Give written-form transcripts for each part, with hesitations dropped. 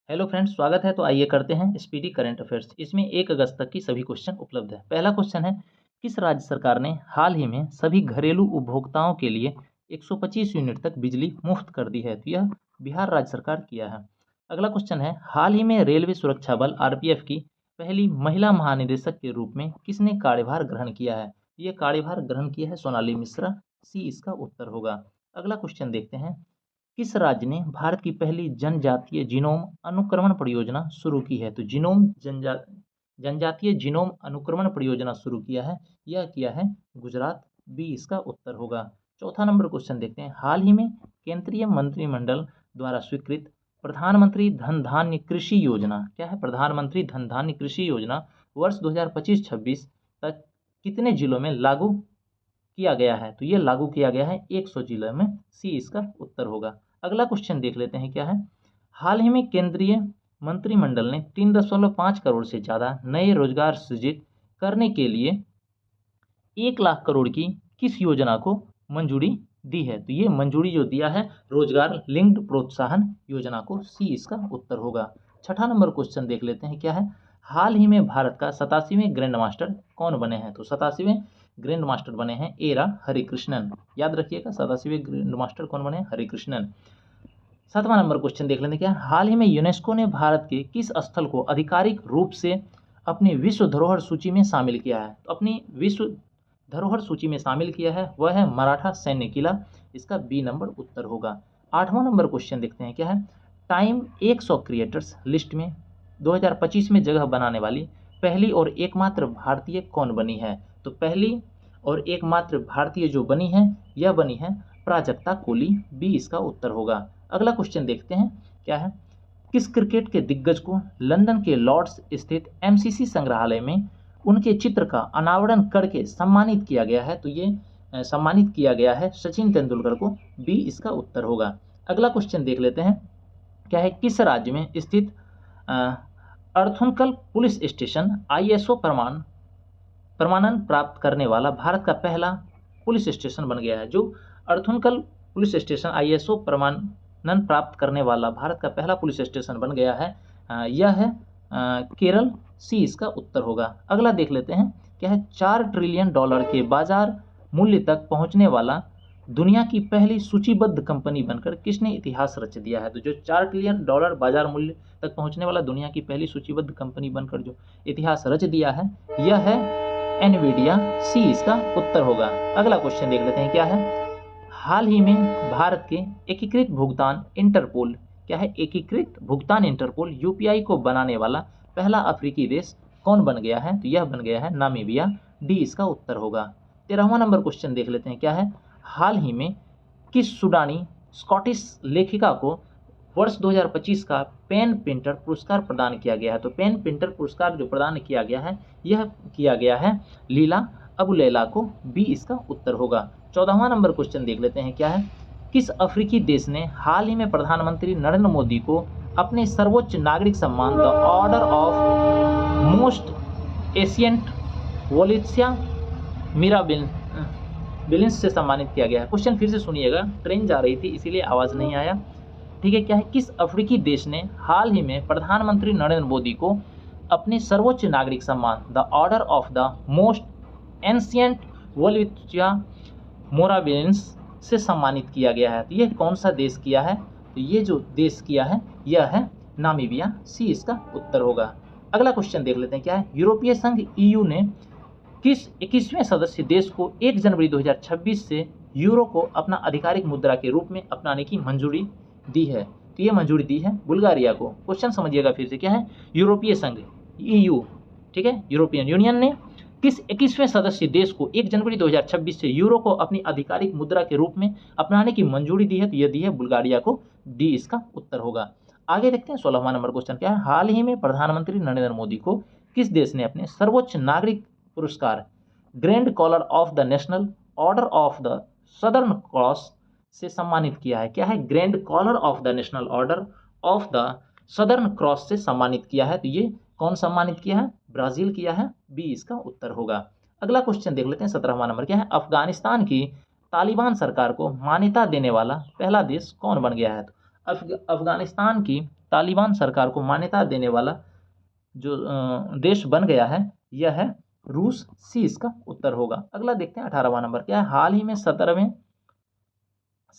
Hello friends, स्वागत है। तो आइए करते हैं स्पीडी करंट अफेयर्स। इसमें 1 अगस्त तक की सभी क्वेश्चन उपलब्ध है। पहला क्वेश्चन है, किस राज्य सरकार ने हाल ही में सभी घरेलू उपभोक्ताओं के लिए 125 यूनिट तक बिजली मुफ्त कर दी है? तो यह बिहार राज्य सरकार किया है। अगला क्वेश्चन है, हाल ही में रेलवे सुरक्षा बल आरपीएफ की पहली महिला महानिदेशक के रूप में किसने कार्यभार ग्रहण किया है? यह कार्यभार ग्रहण किया है सोनाली मिश्रा। सी इसका उत्तर होगा। अगला क्वेश्चन देखते हैं, किस राज्य ने भारत की पहली जनजातीय जीनोम अनुक्रमण परियोजना शुरू की है? तो जनजातीय जीनोम अनुक्रमण परियोजना शुरू किया है, यह किया है गुजरात। बी इसका उत्तर होगा। चौथा नंबर क्वेश्चन देखते हैं, हाल ही में केंद्रीय मंत्रिमंडल द्वारा स्वीकृत प्रधानमंत्री धन धान्य कृषि योजना, क्या है? प्रधानमंत्री धन धान्य कृषि योजना वर्ष 2025-26 तक कितने जिलों में लागू किया गया है? तो ये लागू किया गया है 100 जिलों में। सी इसका उत्तर होगा। अगला क्वेश्चन देख लेते हैं, क्या है? हाल ही में केंद्रीय मंत्रिमंडल ने 3.5 करोड़ से ज़्यादा नए रोजगार सृजित करने के लिए 1 लाख करोड़ की किस योजना को मंजूरी दी है? तो ये मंजूरी जो दिया है रोजगार लिंक्ड प्रोत्साहन योजना को। सी इसका उत्तर होगा। छठा नंबर क्वेश्चन देख लेते हैं, क्या है? हाल ही में भारत का 87वें ग्रैंड मास्टर कौन बने हैं? तो 87वें ग्रैंड मास्टर बने हैं एरा हरिकृष्णन। याद रखिएगा, 87वें ग्रैंड मास्टर कौन बने हैं? हरिकृष्णन। 7वां नंबर क्वेश्चन देख लेते हैं, क्या हाल ही में यूनेस्को ने भारत के किस स्थल को आधिकारिक रूप से अपनी विश्व धरोहर सूची में शामिल किया है? तो अपनी विश्व धरोहर सूची में शामिल किया है वह है मराठा सैन्य किला। इसका बी नंबर उत्तर होगा। 8वां नंबर क्वेश्चन देखते हैं, क्या है? टाइम 100 क्रिएटर्स लिस्ट में 2025 में जगह बनाने वाली पहली और एकमात्र भारतीय कौन बनी है? तो पहली और एकमात्र भारतीय जो बनी है, यह बनी है प्राजक्ता कोली। बी इसका उत्तर होगा। अगला क्वेश्चन देखते हैं, क्या है? किस क्रिकेट के दिग्गज को लंदन के लॉर्ड्स स्थित एमसीसी संग्रहालय में उनके चित्र का अनावरण करके सम्मानित किया गया है? तो ये सम्मानित किया गया है सचिन तेंदुलकर को। बी इसका उत्तर होगा। अगला क्वेश्चन देख लेते हैं, क्या है? किस राज्य में स्थित अर्थुनकल पुलिस स्टेशन आईएसओ प्रमाणन प्राप्त करने वाला भारत का पहला पुलिस स्टेशन बन गया है? जो अर्थुनकल पुलिस स्टेशन आईएसओ प्रमाणन प्राप्त करने वाला भारत का पहला पुलिस स्टेशन बन गया है, यह है केरल। सी इसका उत्तर होगा। अगला देख लेते हैं, क्या है? $4 ट्रिलियन के बाजार मूल्य तक पहुंचने वाला दुनिया की पहली सूचीबद्ध कंपनी बनकर किसने इतिहास रच दिया है? तो जो $4 ट्रिलियन बाजार मूल्य तक पहुंचने वाला दुनिया की पहली सूचीबद्ध कंपनी बनकर जो इतिहास रच दिया है, यह है एनवीडिया। सी इसका उत्तर होगा। अगला क्वेश्चन देख लेते हैं, क्या है? हाल ही में भारत के एकीकृत भुगतान इंटरपोल, क्या है? एकीकृत भुगतान इंटरपोल यूपीआई को बनाने वाला पहला अफ्रीकी देश कौन बन गया है? तो यह बन गया है नामीबिया। डी इसका उत्तर होगा। 13वां नंबर क्वेश्चन देख लेते हैं, क्या है? हाल ही में किस सूडानी स्कॉटिश लेखिका को वर्ष 2025 का पेन पेंटर पुरस्कार प्रदान किया गया है? तो पेन पेंटर पुरस्कार जो प्रदान किया गया है, यह किया गया है लीला अबू लैला को। बी इसका उत्तर होगा। 14वां नंबर क्वेश्चन देख लेते हैं, क्या है? किस अफ्रीकी देश ने हाल ही में प्रधानमंत्री नरेंद्र मोदी को अपने सर्वोच्च नागरिक सम्मान the order of most ancient Welwitschia Mirabilis से सम्मानित किया गया है? क्वेश्चन फिर से सुनिएगा, ट्रेन जा रही थी इसीलिए आवाज़ नहीं आया। ठीक है, क्या है? किस अफ्रीकी देश ने हाल ही में प्रधानमंत्री नरेंद्र मोदी को अपने सर्वोच्च नागरिक सम्मान the order of the most ancient Welwitschia Mirabilis से सम्मानित किया गया है? तो यह कौन सा देश किया है? तो ये जो देश किया है, यह है नामीबिया। सी इसका उत्तर होगा। अगला क्वेश्चन देख लेते हैं, क्या है? यूरोपीय संघ ईयू ने किस 21वें सदस्य देश को 1 जनवरी 2026 से यूरो को अपना आधिकारिक मुद्रा के रूप में अपनाने की मंजूरी दी है? तो ये मंजूरी दी है बुल्गारिया को। क्वेश्चन समझिएगा फिर से, क्या है? यूरोपीय संघ ईयू, ठीक है, यूरोपियन यूनियन ने किस 21वें सदस्य देश को 1 जनवरी 2026 से यूरो को अपनी आधिकारिक मुद्रा के रूप में अपनाने की मंजूरी दी है? तो यह दी है बुल्गारिया को। डी इसका उत्तर होगा। आगे देखते हैं 16वां नंबर क्वेश्चन, क्या है? हाल ही में प्रधानमंत्री नरेंद्र मोदी को किस देश ने अपने सर्वोच्च नागरिक पुरस्कार grand collar of the national order of the southern cross से सम्मानित किया है? क्या है? Grand collar of the national order of the southern cross से सम्मानित किया है। तो ये कौन सम्मानित किया है? ब्राजील किया है। बी इसका उत्तर होगा। अगला क्वेश्चन देख लेते हैं 17वां नंबर, क्या है? अफगानिस्तान की तालिबान सरकार को मान्यता देने वाला पहला देश कौन बन गया है? तो अफगानिस्तान की तालिबान सरकार को मान्यता देने वाला जो देश बन गया है यह है रूस। सी इसका उत्तर होगा। अगला देखते हैं 18वां नंबर क्या है। हाल ही में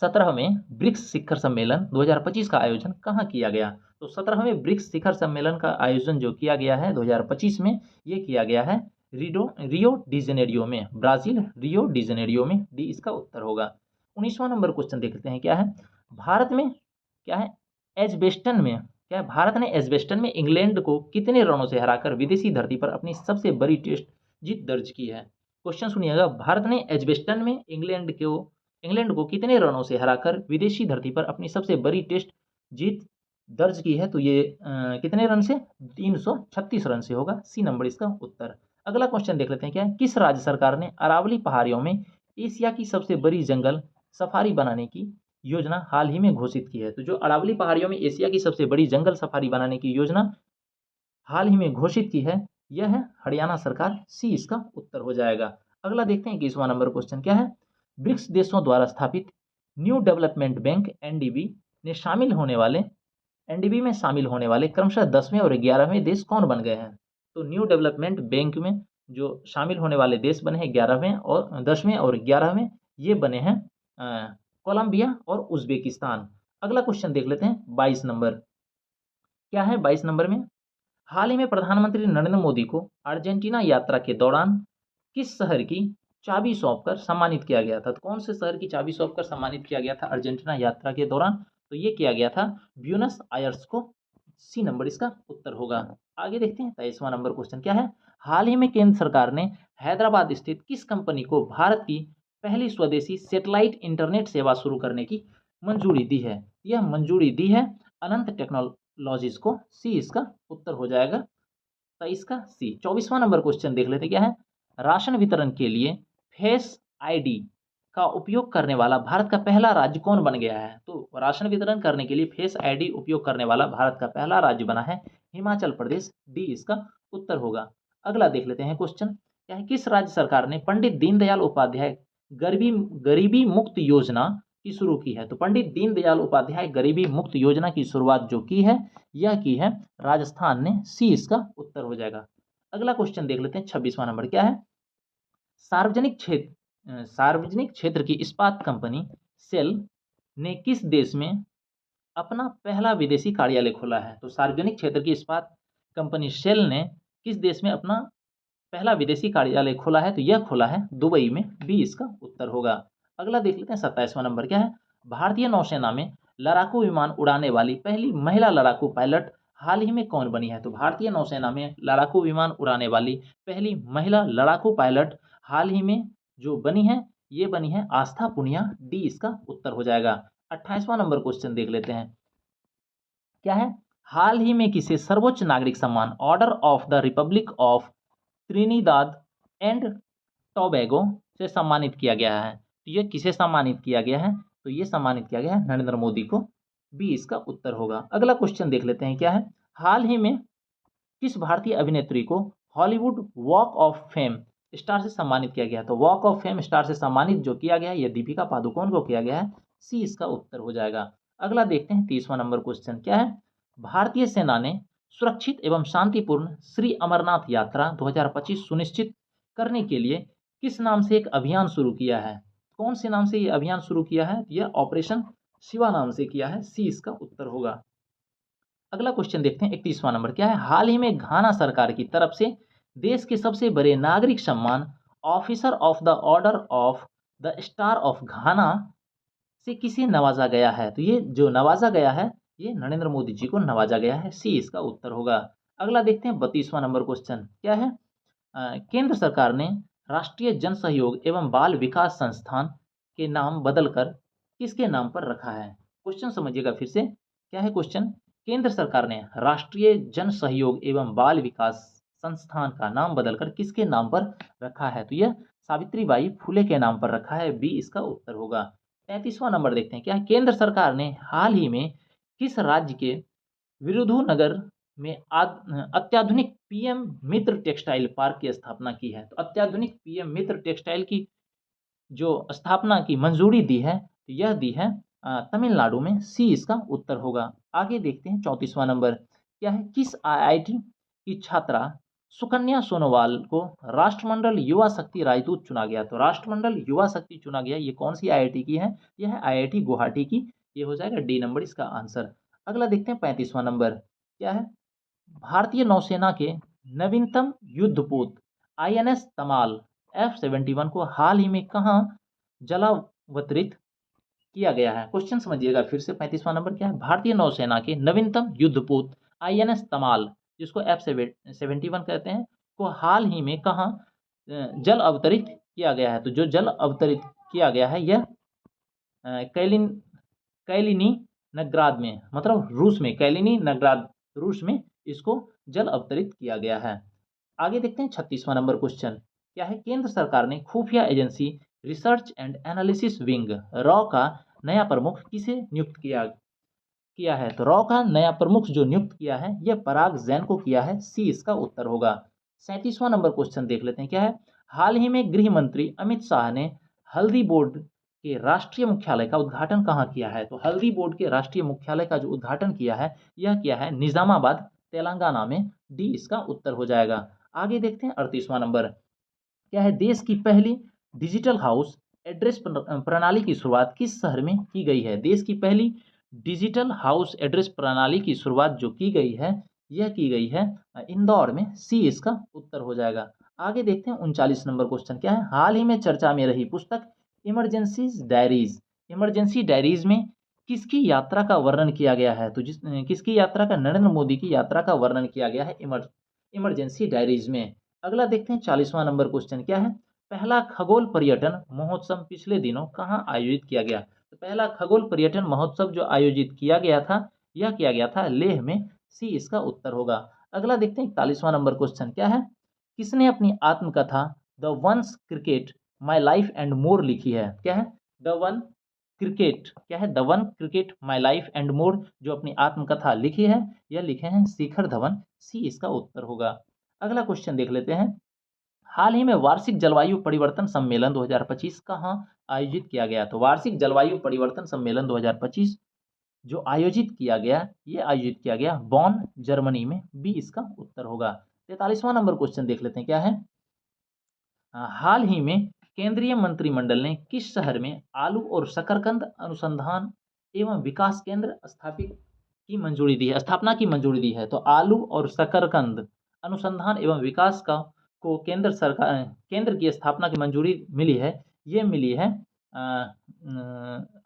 17वें ब्रिक्स शिखर सम्मेलन 2025 का आयोजन कहाँ किया गया। तो 17वें ब्रिक्स शिखर सम्मेलन का आयोजन जो किया गया है 2025 में, ये किया गया है रियो डी जेनेरियो में, ब्राजील रियो डी जेनेरियो में। डी इसका उत्तर होगा। 19वां नंबर क्वेश्चन देखते हैं क्या है। भारत में क्या है एजबेस्टन में क्या है, भारत ने एजबेस्टन में इंग्लैंड को कितने रनों से हराकर विदेशी धरती पर अपनी सबसे बड़ी टेस्ट जीत दर्ज की है। क्वेश्चन सुनिएगा, भारत ने एजबेस्टन में इंग्लैंड को कितने रनों से हराकर विदेशी धरती पर अपनी सबसे बड़ी टेस्ट जीत दर्ज की है। तो ये कितने रन से, 336 रन से होगा। सी नंबर इसका उत्तर। अगला क्वेश्चन देख लेते हैं क्या है। किस राज्य सरकार ने अरावली पहाड़ियों में एशिया की सबसे बड़ी जंगल सफारी बनाने की योजना हाल ही में घोषित की है। तो जो अरावली पहाड़ियों में एशिया की सबसे बड़ी जंगल सफारी बनाने की योजना हाल ही में घोषित की है, यह है हरियाणा सरकार। सी इसका उत्तर हो जाएगा। अगला देखते हैं 21वां नंबर क्वेश्चन क्या है। ब्रिक्स देशों द्वारा स्थापित न्यू डेवलपमेंट बैंक एनडीबी में शामिल होने वाले क्रमशः 10वें और 11वें देश कौन बन गए हैं। तो न्यू डेवलपमेंट बैंक में जो शामिल होने वाले देश बने हैं 11वें और 10वें और 11वें, ये बने हैं कोलंबिया और उज्बेकिस्तान। अगला क्वेश्चन देख लेते हैं 22 नंबर क्या है। 22 नंबर में हाल ही में प्रधानमंत्री नरेंद्र मोदी को अर्जेंटीना यात्रा के दौरान किस शहर की चाबी सौंपकर सम्मानित किया गया था। तो कौन से शहर की चाबी सौंपकर सम्मानित किया गया था अर्जेंटीना यात्रा के दौरान। तो ये किया गया था ब्यूनस आयर्स को। सी नंबर इसका उत्तर होगा। आगे देखते हैं 23वां नंबर क्वेश्चन क्या है। हाल ही में केंद्र सरकार ने हैदराबाद स्थित किस कंपनी को भारत की पहली स्वदेशी सैटेलाइट इंटरनेट सेवा शुरू करने की मंजूरी दी है। यह मंजूरी दी है अनंत टेक्नोलॉजीज को। सी इसका उत्तर हो जाएगा 23 का सी। 24वां नंबर क्वेश्चन देख लेते क्या है। राशन वितरण के लिए फेस आईडी का उपयोग करने वाला भारत का पहला राज्य कौन बन गया है। तो राशन वितरण करने के लिए फेस आईडी उपयोग करने वाला भारत का पहला राज्य बना है हिमाचल प्रदेश। डी इसका उत्तर होगा। अगला देख लेते हैं क्वेश्चन क्या है। किस राज्य सरकार ने पंडित दीनदयाल उपाध्याय गरीबी मुक्त योजना की शुरू की है। तो पंडित दीनदयाल उपाध्याय गरीबी मुक्त योजना की शुरुआत जो की है, यह की है राजस्थान ने। सी इसका उत्तर हो जाएगा। अगला क्वेश्चन देख लेते हैं 26वां नंबर क्या है। सार्वजनिक क्षेत्र की इस्पात कंपनी सेल ने किस देश में अपना पहला विदेशी कार्यालय खोला है। तो सार्वजनिक क्षेत्र की इस्पात कंपनी सेल ने किस देश में अपना पहला विदेशी कार्यालय खोला है। तो यह खोला है दुबई में। बी इसका उत्तर होगा। अगला देख लेते हैं 27वां नंबर क्या है। भारतीय नौसेना में लड़ाकू विमान उड़ाने वाली पहली महिला लड़ाकू पायलट हाल ही में कौन बनी है। तो भारतीय नौसेना में लड़ाकू विमान उड़ाने वाली पहली महिला लड़ाकू पायलट हाल ही में जो बनी है, ये बनी है आस्था पुनिया। डी इसका उत्तर हो जाएगा। 28वां नंबर क्वेश्चन देख लेते हैं क्या है। हाल ही में किसे सर्वोच्च नागरिक सम्मान order of the Republic of Trinidad and Tobago से सम्मानित किया गया है। तो ये किसे सम्मानित किया गया है। तो ये सम्मानित किया गया है नरेंद्र मोदी को। बी इसका उत्तर होगा। अगला क्वेश्चन देख लेते हैं क्या है। हाल ही में किस भारतीय अभिनेत्री को Hollywood walk of fame star से सम्मानित किया गया। तो वॉक ऑफ फेम स्टार से सम्मानित जो किया गया है, यह दीपिका पादुकोण को किया गया है। सी इसका उत्तर हो जाएगा। अगला देखते हैं 30वां नंबर क्वेश्चन क्या है। भारतीय सेना ने सुरक्षित एवं शांतिपूर्ण श्री अमरनाथ यात्रा 2025 सुनिश्चित करने के लिए किस नाम से एक अभियान शुरू किया है। कौन से नाम से यह अभियान शुरू किया है। यह ऑपरेशन शिवा नाम से किया है। सी इसका उत्तर होगा। अगला क्वेश्चन देखते हैं 31वां नंबर क्या है। हाल ही में घाना सरकार की तरफ से देश के सबसे बड़े नागरिक सम्मान officer of the order of the star of घाना से किसे नवाजा गया है। तो ये जो नवाजा गया है, ये नरेंद्र मोदी जी को नवाजा गया है। सी इसका उत्तर होगा। अगला देखते हैं 32वां नंबर क्वेश्चन क्या है। केंद्र सरकार ने राष्ट्रीय जन सहयोग एवं बाल विकास संस्थान के नाम बदलकर किसके नाम पर रखा है। क्वेश्चन समझिएगा फिर से क्या है क्वेश्चन। केंद्र सरकार ने राष्ट्रीय जन सहयोग एवं बाल विकास संस्थान का नाम बदलकर किसके नाम पर रखा है। तो यह सावित्रीबाई फुले के नाम पर रखा है। बी इसका उत्तर होगा। 33वां नंबर देखते हैं क्या है। केंद्र सरकार ने हाल ही में किस राज्य के विरुधुनगर में अत्याधुनिक पीएम मित्र टेक्सटाइल पार्क की स्थापना की है। तो अत्याधुनिक पीएम मित्र टेक्सटाइल की जो स्थापना की मंजूरी दी है, यह दी है तमिलनाडु में, सी इसका उत्तर होगा। आगे देखते हैं 34वां नंबर क्या है, किस आईआईटी की छात्रा सुकन्या सोनोवाल को राष्ट्रमंडल युवा शक्ति राजदूत चुना गया? तो राष्ट्रमंडल युवा शक्ति चुना गया, ये कौन सी आईआईटी की है? यह है आईआईटी गुवाहाटी की। ये हो जाएगा डी नंबर इसका आंसर। अगला देखते हैं 35वां नंबर क्या है, भारतीय नौसेना के नवीनतम युद्धपोत आईएनएस तमाल F-71 को हाल ही में कहाँ जलावतरित किया गया है? क्वेश्चन समझिएगा फिर से। 35वां नंबर क्या है, भारतीय नौसेना के नवीनतम युद्धपोत आईएनएस तमाल, जिसको F-71 कहते हैं, को हाल ही में कहाँ जल अवतरित किया गया है? तो जो जल अवतरित किया गया है यह कैलिनी नगराद में, मतलब रूस में, कैलिनी नगराद रूस में इसको जल अवतरित किया गया है। आगे देखते हैं 36वां नंबर क्वेश्चन क्या है, केंद्र सरकार ने खुफिया agency research and analysis wing raw का नया प्रमुख किसे नियुक्त किया है? तो रॉ का नया प्रमुख जो नियुक्त किया है यह पराग जैन को किया है, सी इसका उत्तर होगा। 37वां नंबर क्वेश्चन देख लेते हैं क्या है, हाल ही में गृह मंत्री अमित शाह ने हल्दी बोर्ड के राष्ट्रीय मुख्यालय का उद्घाटन कहाँ किया है? तो हल्दी बोर्ड के राष्ट्रीय मुख्यालय का जो उद्घाटन किया है यह किया है निजामाबाद तेलंगाना में, डी इसका उत्तर हो जाएगा। आगे देखते हैं 38वां नंबर क्या है, देश की पहली डिजिटल हाउस एड्रेस प्रणाली की शुरुआत किस शहर में की गई है? देश की पहली डिजिटल हाउस एड्रेस प्रणाली की शुरुआत जो की गई है यह की गई है इंदौर में, सी इसका उत्तर हो जाएगा। आगे देखते हैं 39 नंबर क्वेश्चन क्या है, हाल ही में चर्चा में रही पुस्तक इमरजेंसी डायरीज में किसकी यात्रा का वर्णन किया गया है? तो किसकी यात्रा का, नरेंद्र मोदी की यात्रा का वर्णन किया गया है इमरजेंसी डायरीज में। अगला देखते हैं 40वां नंबर क्वेश्चन क्या है, पहला खगोल पर्यटन महोत्सव पिछले दिनों कहाँ आयोजित किया गया? तो पहला खगोल पर्यटन महोत्सव जो आयोजित किया गया था यह किया गया था लेह में, सी इसका उत्तर होगा। अगला देखते हैं 41वां नंबर क्वेश्चन क्या है, किसने अपनी आत्मकथा the ones cricket my life and more लिखी है? क्या है, द वन क्रिकेट, क्या है, the one cricket my life and more जो अपनी आत्मकथा लिखी है यह लिखे हैं शिखर धवन, सी इसका उत्तर होगा। अगला क्वेश्चन देख लेते हैं, हाल ही में वार्षिक जलवायु परिवर्तन सम्मेलन 2025 कहाँ आयोजित किया गया? तो वार्षिक जलवायु परिवर्तन सम्मेलन 2025 जो आयोजित किया गया ये आयोजित किया गया बॉन जर्मनी में, बी इसका उत्तर होगा। 43वां नंबर क्वेश्चन देख लेते हैं क्या है, हाल ही में केंद्रीय मंत्रिमंडल ने किस शहर में आलू और शकरकंद अनुसंधान एवं विकास केंद्र स्थापना की मंजूरी दी है? तो आलू और शकरकंद अनुसंधान एवं विकास का को केंद्र की स्थापना की मंजूरी मिली है, ये मिली है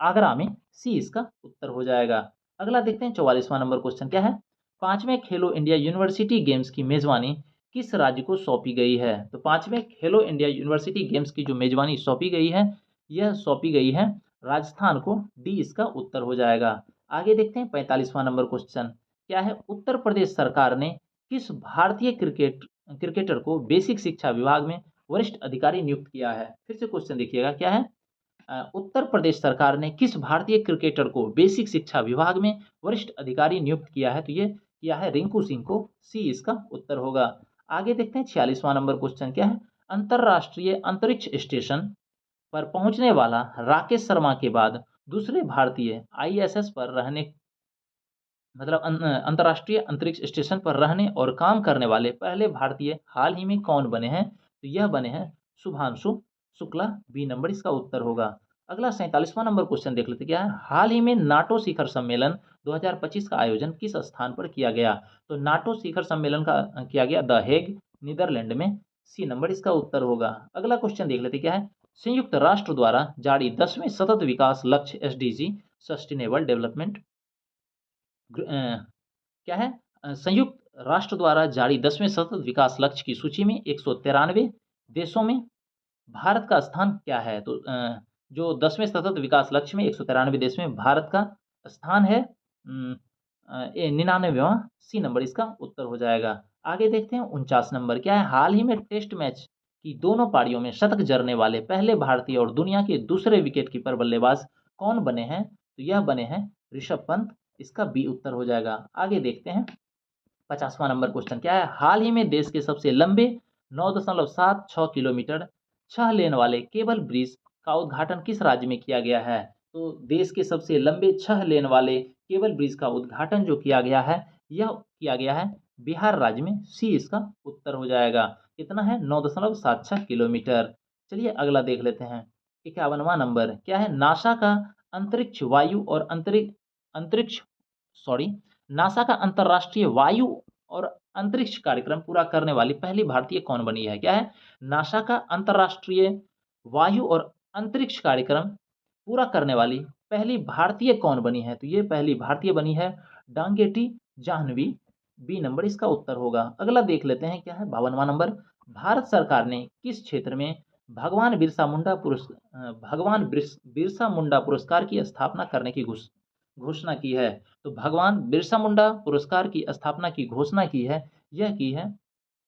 आगरा में, सी इसका उत्तर हो जाएगा। अगला देखते हैं 44वां नंबर क्वेश्चन क्या है, 5वें खेलो इंडिया यूनिवर्सिटी गेम्स की मेजबानी किस राज्य को सौंपी गई है? तो 5वें खेलो इंडिया यूनिवर्सिटी गेम्स की जो मेजबानी सौंपी गई है यह सौंपी गई है राजस्थान को, डी इसका उत्तर हो जाएगा। आगे देखते हैं 45वां नंबर क्वेश्चन क्या है, उत्तर प्रदेश सरकार ने किस भारतीय क्रिकेटर को बेसिक शिक्षा विभाग में वरिष्ठ अधिकारी नियुक्त किया है? फिर से क्वेश्चन देखिएगा क्या है, उत्तर प्रदेश सरकार ने किस भारतीय क्रिकेटर को बेसिक शिक्षा विभाग में वरिष्ठ अधिकारी नियुक्त किया है? तो ये किया है रिंकू सिंह को, सी इसका उत्तर होगा। आगे देखते हैं 46वां नंबर क्वेश्चन क्या है, अंतरराष्ट्रीय अंतरिक्ष स्टेशन पर पहुंचने वाला राकेश शर्मा के बाद दूसरे भारतीय आईएसएस पर रहने, मतलब अंतर्राष्ट्रीय अंतरिक्ष स्टेशन पर रहने और काम करने वाले पहले भारतीय हाल ही में कौन बने हैं? तो यह बने हैं शुभांशु शुक्ला, बी नंबर इसका उत्तर होगा। अगला 47वां नंबर क्वेश्चन देख लेते क्या है, हाल ही में नाटो शिखर सम्मेलन 2025 का आयोजन किस स्थान पर किया गया? तो नाटो शिखर सम्मेलन का किया गया द हेग, नीदरलैंड में, सी नंबर इसका उत्तर होगा। अगला क्वेश्चन देख लेते क्या है, संयुक्त राष्ट्र द्वारा जारी 10वें सतत विकास लक्ष्य SDG सस्टेनेबल डेवलपमेंट क्या है, संयुक्त राष्ट्र द्वारा जारी 10वें सतत विकास लक्ष्य की सूची में 193 देशों में भारत का स्थान क्या है? तो जो 10वें सतत विकास लक्ष्य में 193 देश में भारत का स्थान है 99वां, सी नंबर इसका उत्तर हो जाएगा। आगे देखते हैं 49 नंबर क्या है, हाल ही में टेस्ट मैच की दोनों पारियों में शतक जड़ने वाले पहले भारतीय और दुनिया के दूसरे विकेट कीपर बल्लेबाज कौन बने हैं? तो यह बने हैं ऋषभ पंत, इसका बी उत्तर हो जाएगा। आगे देखते हैं 50वां नंबर क्वेश्चन क्या है, हाल ही में देश के सबसे लंबे 9.76 किलोमीटर 6 लेन वाले केबल ब्रिज का उद्घाटन किस राज्य में किया गया है? तो देश के सबसे लंबे 6 लेन वाले केबल ब्रिज का उद्घाटन जो किया गया है, यह किया गया है बिहार राज्य में। सी इसका उत्तर हो जाएगा। कितना है? 9.76 किलोमीटर। चलिए अगला देख लेते हैं। 51वां नंबर क्या है? नासा का अंतरिक्ष वायु और अंतरिक्ष सॉरी नासा का अंतर्राष्ट्रीय वायु और अंतरिक्ष कार्यक्रम पूरा करने वाली पहली भारतीय कौन बनी है? क्या है? नासा का अंतर्राष्ट्रीय वायु और अंतरिक्ष कार्यक्रम पूरा करने वाली पहली भारतीय कौन बनी है? तो ये पहली भारतीय बनी है डांगेटी जाह्नवी। बी नंबर इसका उत्तर होगा। अगला देख लेते हैं। क्या है? 52वां नंबर। भारत सरकार ने किस क्षेत्र में भगवान बिरसा मुंडा पुरस्कार की स्थापना करने की घोषणा की है? तो भगवान बिरसा मुंडा पुरस्कार की स्थापना की घोषणा की है, यह की है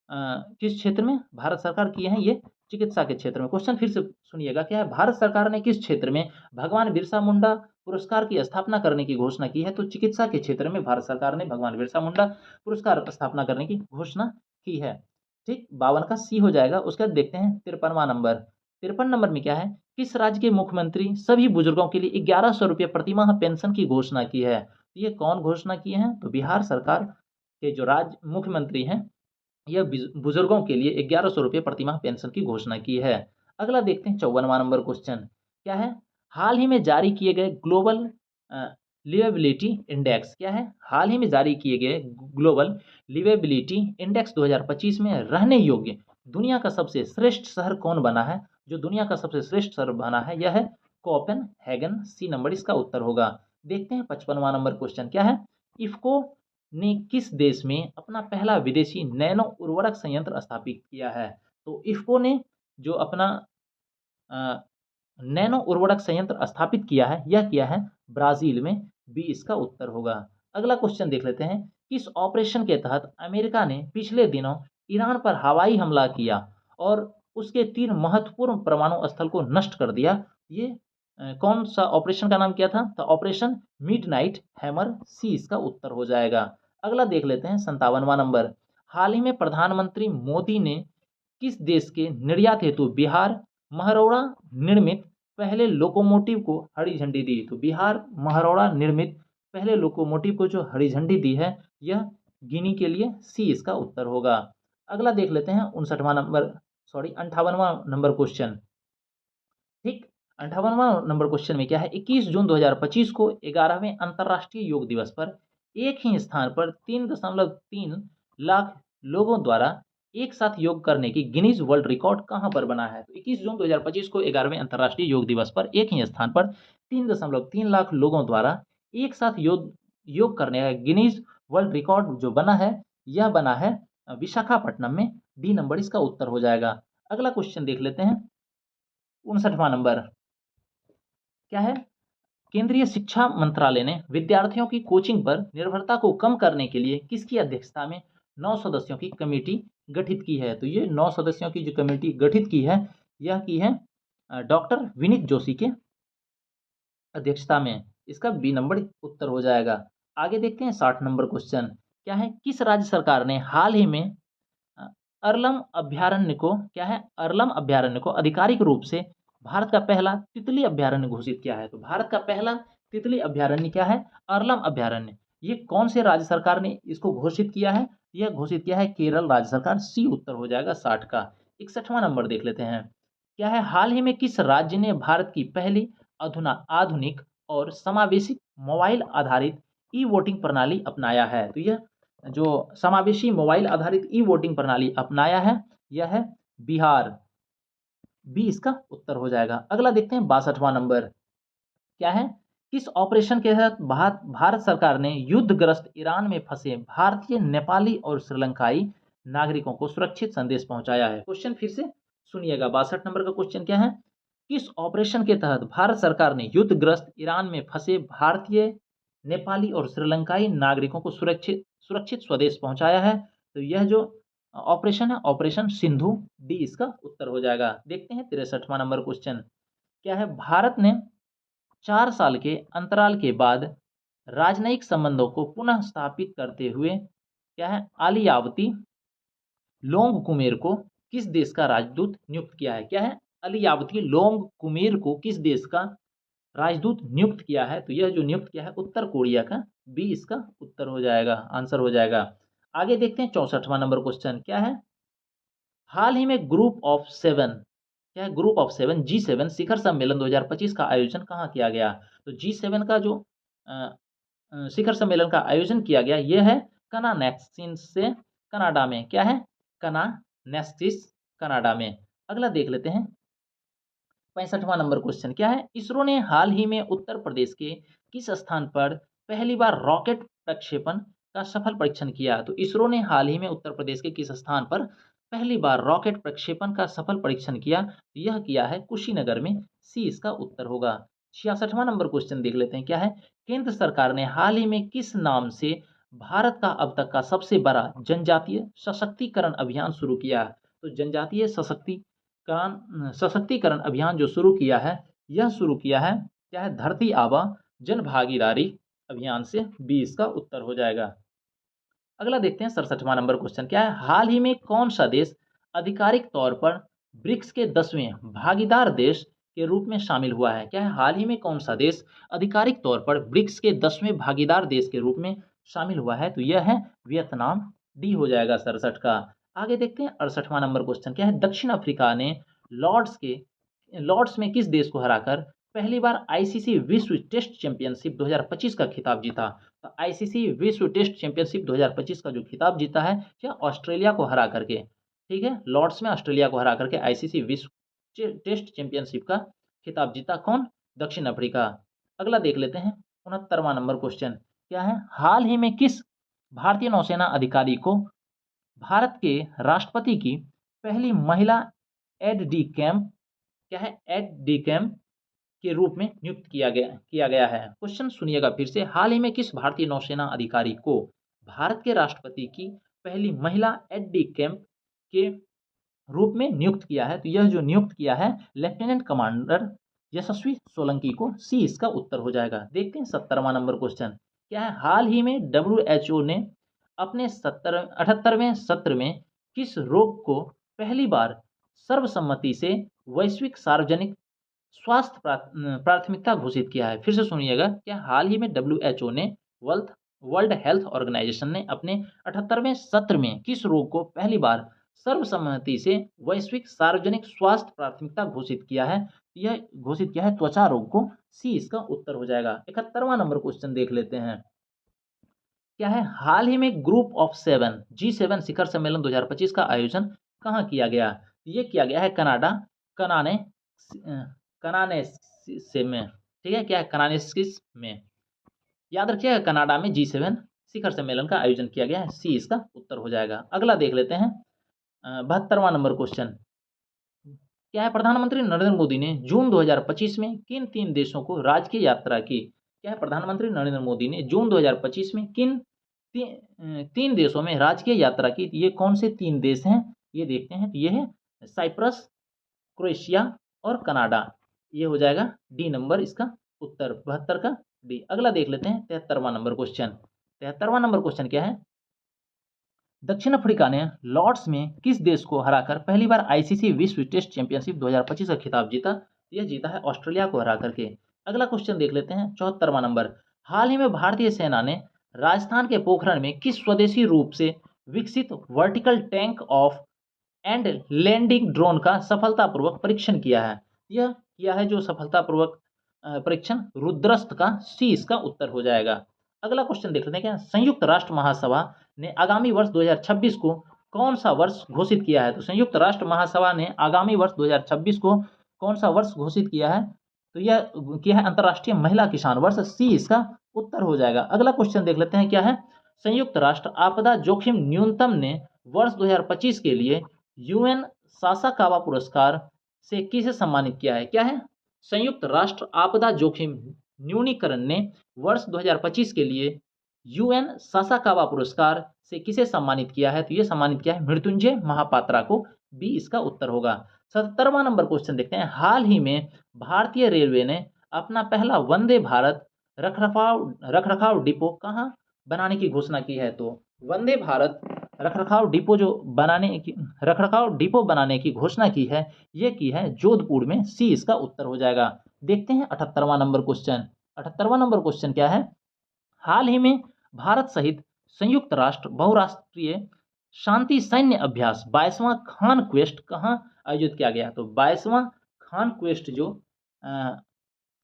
किस क्षेत्र में भारत सरकार की है? ये चिकित्सा के क्षेत्र में। क्वेश्चन फिर से सुनिएगा। क्या है? भारत सरकार ने किस क्षेत्र में भगवान बिरसा मुंडा पुरस्कार की स्थापना करने की घोषणा की है? तो चिकित्सा के क्षेत्र में भारत सरकार ने भगवान बिरसा मुंडा पुरस्कार स्थापना करने की घोषणा की है। ठीक, 52 का सी हो जाएगा। उसके बाद देखते हैं 53वां नंबर। 53 नंबर में क्या है? किस राज्य के मुख्यमंत्री सभी बुजुर्गों के लिए 1100 रुपये प्रतिमाह पेंशन की घोषणा की है? तो ये कौन घोषणा किए हैं? तो बिहार सरकार के जो राज्य मुख्यमंत्री हैं, यह बुजुर्गों के लिए 1100 रुपये प्रतिमाह पेंशन की घोषणा की है। अगला देखते हैं 54वां नंबर क्वेश्चन। क्या है? हाल ही में जारी किए गए ग्लोबल लिवेबिलिटी इंडेक्स। क्या है? हाल ही में जारी किए गए ग्लोबल लिवेबिलिटी इंडेक्स 2025 में रहने योग्य दुनिया का सबसे श्रेष्ठ शहर कौन बना है? जो दुनिया का सबसे श्रेष्ठ शहर बना है, यह है कोपेनहेगन। सी नंबर इसका उत्तर होगा। देखते हैं 55वां नंबर क्वेश्चन। क्या है? इफ्को ने किस देश में अपना पहला विदेशी नैनो उर्वरक संयंत्र स्थापित किया है? तो इफ्को ने जो अपना अ, नैनो उर्वरक संयंत्र स्थापित किया है, यह किया है ब्राजील में। बी इसका उत्तर होगा। अगला क्वेश्चन देख लेते हैं। किस ऑपरेशन के तहत अमेरिका ने पिछले दिनों ईरान पर हवाई हमला किया और उसके 3 महत्वपूर्ण परमाणु स्थल को नष्ट कर दिया? ये कौन सा ऑपरेशन का नाम किया था? तो ऑपरेशन मिडनाइट हैमर। सी इसका उत्तर हो जाएगा। अगला देख लेते हैं 57वां नंबर। हाल ही में प्रधानमंत्री मोदी ने किस देश के निर्यात हेतु बिहार महरौड़ा निर्मित पहले लोकोमोटिव को हरी झंडी दी? तो बिहार महरौड़ा निर्मित पहले लोकोमोटिव को जो हरी झंडी दी है, यह गिनी के लिए। सी इसका उत्तर होगा। अगला देख लेते हैं 58वां नंबर क्वेश्चन। ठीक, 58वां नंबर क्वेश्चन में क्या है? 21 जून 2025 को 11वें अंतर्राष्ट्रीय योग दिवस पर एक ही स्थान पर 3.3 लाख लोगों द्वारा एक साथ योग करने की गिनीज वर्ल्ड रिकॉर्ड कहाँ पर बना है? तो 21 जून 2025 को 11वें अंतर्राष्ट्रीय योग दिवस पर एक ही स्थान पर 3.3 लाख लोगों द्वारा एक साथ योग योग करने का गिनीज वर्ल्ड रिकॉर्ड जो बना है, यह बना है विशाखापट्टनम में। डी नंबर इसका उत्तर हो जाएगा। अगला क्वेश्चन देख लेते हैं 59वां नंबर। क्या है? केंद्रीय शिक्षा मंत्रालय ने विद्यार्थियों की कोचिंग पर निर्भरता को कम करने के लिए किसकी अध्यक्षता में 9 सदस्यों की कमेटी गठित की है? तो ये 9 सदस्यों की जो कमेटी गठित की है, यह की है डॉक्टर विनीत जोशी के अध्यक्षता में। इसका बी नंबर उत्तर हो जाएगा। आगे देखते हैं 60 नंबर क्वेश्चन। क्या है? किस राज्य सरकार ने हाल ही में अ, अरलम अभ्यारण्य को आधिकारिक रूप से भारत का पहला तितली अभ्यारण्य घोषित किया है? तो भारत का पहला तितली अभ्यारण्य क्या है? अरलम अभ्यारण्य। ये कौन से राज्य सरकार ने इसको घोषित किया है? यह घोषित किया है केरल राज्य सरकार। सी उत्तर हो जाएगा 60 का। 61वां नंबर देख लेते हैं। क्या है? हाल ही में किस राज्य ने भारत की पहली आधुनिक और समावेशी मोबाइल आधारित ई वोटिंग प्रणाली अपनाया है? तो यह जो समावेशी मोबाइल आधारित ई वोटिंग प्रणाली अपनाया है, यह है बिहार। बी इसका उत्तर हो जाएगा। अगला देखते हैं 62वां नंबर। क्या है? किस ऑपरेशन के तहत भारत सरकार ने युद्धग्रस्त ईरान में फंसे भारतीय, नेपाली और श्रीलंकाई नागरिकों को सुरक्षित संदेश पहुंचाया है? क्वेश्चन फिर से सुनिएगा। 62 नंबर का क्वेश्चन क्या है? किस ऑपरेशन के तहत भारत सरकार ने युद्धग्रस्त ईरान में फंसे भारतीय, नेपाली और श्रीलंकाई नागरिकों को सुरक्षित सुरक्षित स्वदेश पहुंचाया है? तो यह जो ऑपरेशन है, ऑपरेशन सिंधु। डी इसका उत्तर हो जाएगा। देखते हैं 63वां नंबर क्वेश्चन। क्या है? भारत ने 4 साल के अंतराल के बाद राजनयिक संबंधों को पुनः स्थापित करते हुए क्या है अलियावती लोंग कुमेर को किस देश का राजदूत नियुक्त किया है? क्या है? अलियावती लोंग कुमेर को किस देश का राजदूत नियुक्त किया है, तो यह जो नियुक्त किया है उत्तर कोरिया का, बी इसका उत्तर हो जाएगा, आंसर हो जाएगा। आगे देखते हैं 64वां नंबर क्वेश्चन क्या है। हाल ही में ग्रुप ऑफ सेवन, क्या है, ग्रुप ऑफ सेवन G7 शिखर सम्मेलन 2025 का आयोजन कहाँ किया गया। तो G7 का जो शिखर सम्मेलन का आयोजन किया गया यह है कनानेक्सिस से कनाडा में, क्या है, कनानेक्सिस कनाडा में। अगला देख लेते हैं 65वां नंबर क्वेश्चन क्या है। इसरो ने हाल ही में उत्तर प्रदेश के किस स्थान पर पहली बार रॉकेट प्रक्षेपण का सफल परीक्षण किया। तो इसरो ने हाल ही में उत्तर प्रदेश के किस स्थान पर पहली बार रॉकेट प्रक्षेपण का सफल परीक्षण किया, यह किया है कुशीनगर में, सी इसका उत्तर होगा। 66वां नंबर क्वेश्चन देख लेते हैं क्या है। केंद्र सरकार ने हाल ही में किस नाम से भारत का अब तक का सबसे बड़ा जनजातीय सशक्तिकरण अभियान शुरू किया। तो जनजातीय सशक्तिकरण अभियान जो शुरू किया है, यह शुरू किया है, क्या है, धरती आबा जन भागीदारी अभियान से, बी इसका उत्तर हो जाएगा। अगला देखते हैं 67वां नंबर क्वेश्चन क्या है। हाल ही में कौन सा देश आधिकारिक तौर पर ब्रिक्स के 10वें भागीदार देश के रूप में शामिल हुआ है। क्या है, हाल ही में कौन सा देश आधिकारिक तौर पर ब्रिक्स के 10वें भागीदार देश के रूप में शामिल हुआ है। तो यह है वियतनाम, डी हो जाएगा 67 का। आगे देखते हैं 68वां नंबर क्वेश्चन क्या है। दक्षिण अफ्रीका ने लॉर्ड्स में किस देश को हराकर पहली बार आईसीसी विश्व टेस्ट चैंपियनशिप 2025 का खिताब जीता। तो आईसीसी विश्व टेस्ट चैंपियनशिप 2025 का जो खिताब जीता है, क्या, ऑस्ट्रेलिया को हरा करके, ठीक है, लॉर्ड्स में ऑस्ट्रेलिया को हरा करके आईसीसी विश्व टेस्ट चैंपियनशिप का खिताब जीता कौन, दक्षिण अफ्रीका। अगला देख लेते हैं 69वां नंबर क्वेश्चन क्या है। हाल ही में किस भारतीय नौसेना अधिकारी को भारत के राष्ट्रपति की पहली महिला एड डी कैम्प, क्या है, एड डी कैम्प के रूप में नियुक्त किया गया है। क्वेश्चन सुनिएगा फिर से। हाल ही में किस भारतीय नौसेना अधिकारी को भारत के राष्ट्रपति की पहली महिला एड डी कैम्प के रूप में नियुक्त किया है। तो यह जो नियुक्त किया है लेफ्टिनेंट कमांडर यशस्वी सोलंकी को, सी इसका उत्तर हो जाएगा। देखते हैं 70वां नंबर क्वेश्चन क्या है। हाल ही में WHO ने अपने 78वें सत्र में किस रोग को पहली बार सर्वसम्मति से वैश्विक सार्वजनिक स्वास्थ्य प्राथमिकता घोषित किया है। फिर से सुनिएगा, क्या हाल ही में WHO ने वर्ल्ड हेल्थ ऑर्गेनाइजेशन ने अपने 78वें सत्र में किस रोग को पहली बार सर्वसम्मति से वैश्विक सार्वजनिक स्वास्थ्य प्राथमिकता घोषित किया है। यह घोषित किया है त्वचा रोग को, सी इसका उत्तर हो जाएगा। 71वां नंबर क्वेश्चन देख लेते हैं क्या है। हाल ही में ग्रुप ऑफ सेवन G7 शिखर सम्मेलन 2025 का आयोजन कहाँ किया गया। ये किया गया है कनानेसिस में, ठीक है, क्या है, कनानेसिस में। याद रखिएगा कनाडा में G7 शिखर सम्मेलन का आयोजन किया गया है, सी इसका उत्तर हो जाएगा। अगला देख लेते हैं 72वां नंबर क्वेश्चन क्या है। प्रधानमंत्री नरेंद्र मोदी ने जून 2025 में किन 3 देशों को राजकीय यात्रा की। क्या है, प्रधानमंत्री नरेंद्र मोदी ने जून 2025 में किन 3 देशों में राजकीय यात्रा की। ये कौन से 3 देश हैं, ये देखते हैं। तो ये है साइप्रस, क्रोएशिया और कनाडा, ये हो जाएगा डी नंबर इसका उत्तर, 72 का डी। अगला देख लेते हैं 73वां नंबर क्वेश्चन। 73वां नंबर क्वेश्चन क्या है। दक्षिण अफ्रीका ने लॉर्ड्स में किस देश को हराकर पहली बार आईसीसी विश्व टेस्ट चैंपियनशिप 2025 का खिताब जीता। यह जीता है ऑस्ट्रेलिया को हरा करके। अगला क्वेश्चन देख लेते हैं 74वां नंबर। हाल ही में भारतीय सेना ने राजस्थान के पोखरण में किस स्वदेशी रूप से विकसित vertical take off and landing drone का सफलतापूर्वक परीक्षण किया है। यह किया है जो सफलतापूर्वक परीक्षण रुद्रस्त का, सी इसका उत्तर हो जाएगा। अगला क्वेश्चन देख लेते हैं क्या। संयुक्त राष्ट्र महासभा ने आगामी वर्ष 2026 को कौन सा वर्ष घोषित किया है। तो संयुक्त राष्ट्र महासभा ने आगामी वर्ष 2026 को कौन सा वर्ष घोषित किया है। तो यह किया है अंतर्राष्ट्रीय महिला किसान वर्ष, सी इसका उत्तर हो जाएगा। अगला क्वेश्चन देख लेते हैं क्या है। संयुक्त राष्ट्र आपदा जोखिम न्यूनतम ने वर्ष 2025 के लिए यूएन सासाकावा पुरस्कार से किसे सम्मानित किया है। क्या है, संयुक्त राष्ट्र आपदा जोखिम न्यूनीकरण ने वर्ष 2025 के लिए यूएन सासाकावा पुरस्कार से किसे सम्मानित किया है। तो ये सम्मानित किया है मृत्युंजय महापात्रा को, बी इसका उत्तर होगा। 77वां नंबर क्वेश्चन देखते हैं। हाल ही में भारतीय रेलवे ने अपना पहला वंदे भारत रखरखाव डिपो कहाँ बनाने की घोषणा की है। तो वंदे भारत रखरखाव डिपो बनाने की घोषणा की है, ये की है जोधपुर में, सी इसका उत्तर हो जाएगा। देखते हैं 78वां नंबर क्वेश्चन। 78वां नंबर क्वेश्चन क्या है? हाल ही में भारत सहित संयुक्त राष्ट्र बहुराष्ट्रीय शांति सैन्य अभ्यास 22वां खान क्वेस्ट कहाँ आयोजित किया गया? तो 22वां खान क्वेस्ट जो अ,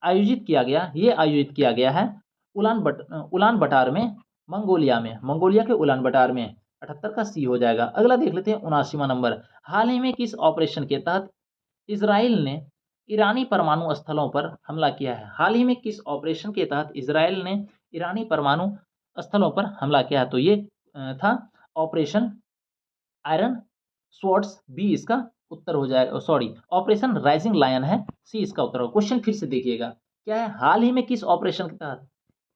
आयोजित किया गया, ये आयोजित किया गया है उलान बटार में, मंगोलिया के उलान बटार में। 78 का सी हो जाएगा। अगला देख लेते हैं 79वां नंबर। हाल ही में किस ऑपरेशन के तहत इजराइल ने ईरानी परमाणु स्थलों पर हमला किया है? हाल ही में किस ऑपरेशन के तहत इजराइल ने ईरानी परमाणु स्थलों पर हमला किया है? तो ये था ऑपरेशन आयरन स्वॉर्ड्स, बी इसका उत्तर हो जाएगा। सॉरी, ऑपरेशन राइजिंग लायन है, सी इसका उत्तर होगा। क्वेश्चन फिर से देखिएगा, क्या है? हाल ही में किस ऑपरेशन के तहत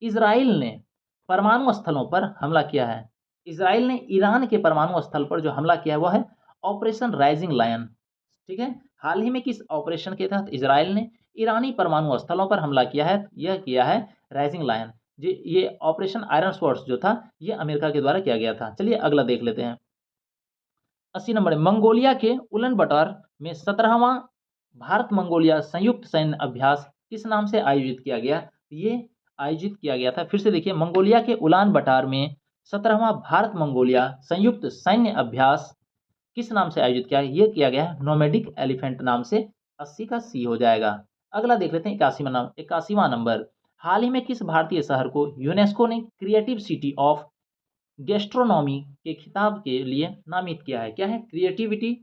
इजराइल ने परमाणु स्थलों पर हमला किया है? इजराइल ने ईरान के परमाणु स्थल पर जो हमला किया है वह है ऑपरेशन राइजिंग लायन। ठीक है, हाल ही में किस ऑपरेशन के तहत इजराइल ने ईरानी परमाणु स्थलों पर हमला किया है? यह किया है राइजिंग लायन। ये ऑपरेशन आयरन स्वॉर्ड्स जो था, ये अमेरिका के द्वारा किया गया था। चलिए अगला देख लेते हैं। 80 नंबर है, मंगोलिया के उलन बटार में 17वां भारत मंगोलिया संयुक्त सैन्य अभ्यास किस नाम से आयोजित किया गया? ये आयोजित किया गया था, फिर से देखिए, मंगोलिया के उलान बटार में 17वां भारत मंगोलिया संयुक्त सैन्य अभ्यास किस नाम से आयोजित किया? ये किया गया है नोमैडिक एलिफेंट नाम से। 80 का सी हो जाएगा। अगला देख लेते हैं 81वां नंबर। हाल ही में किस भारतीय शहर को यूनेस्को ने क्रिएटिव सिटी ऑफ गैस्ट्रोनॉमी के खिताब के लिए नामित किया है? क्या है? क्रिएटिविटी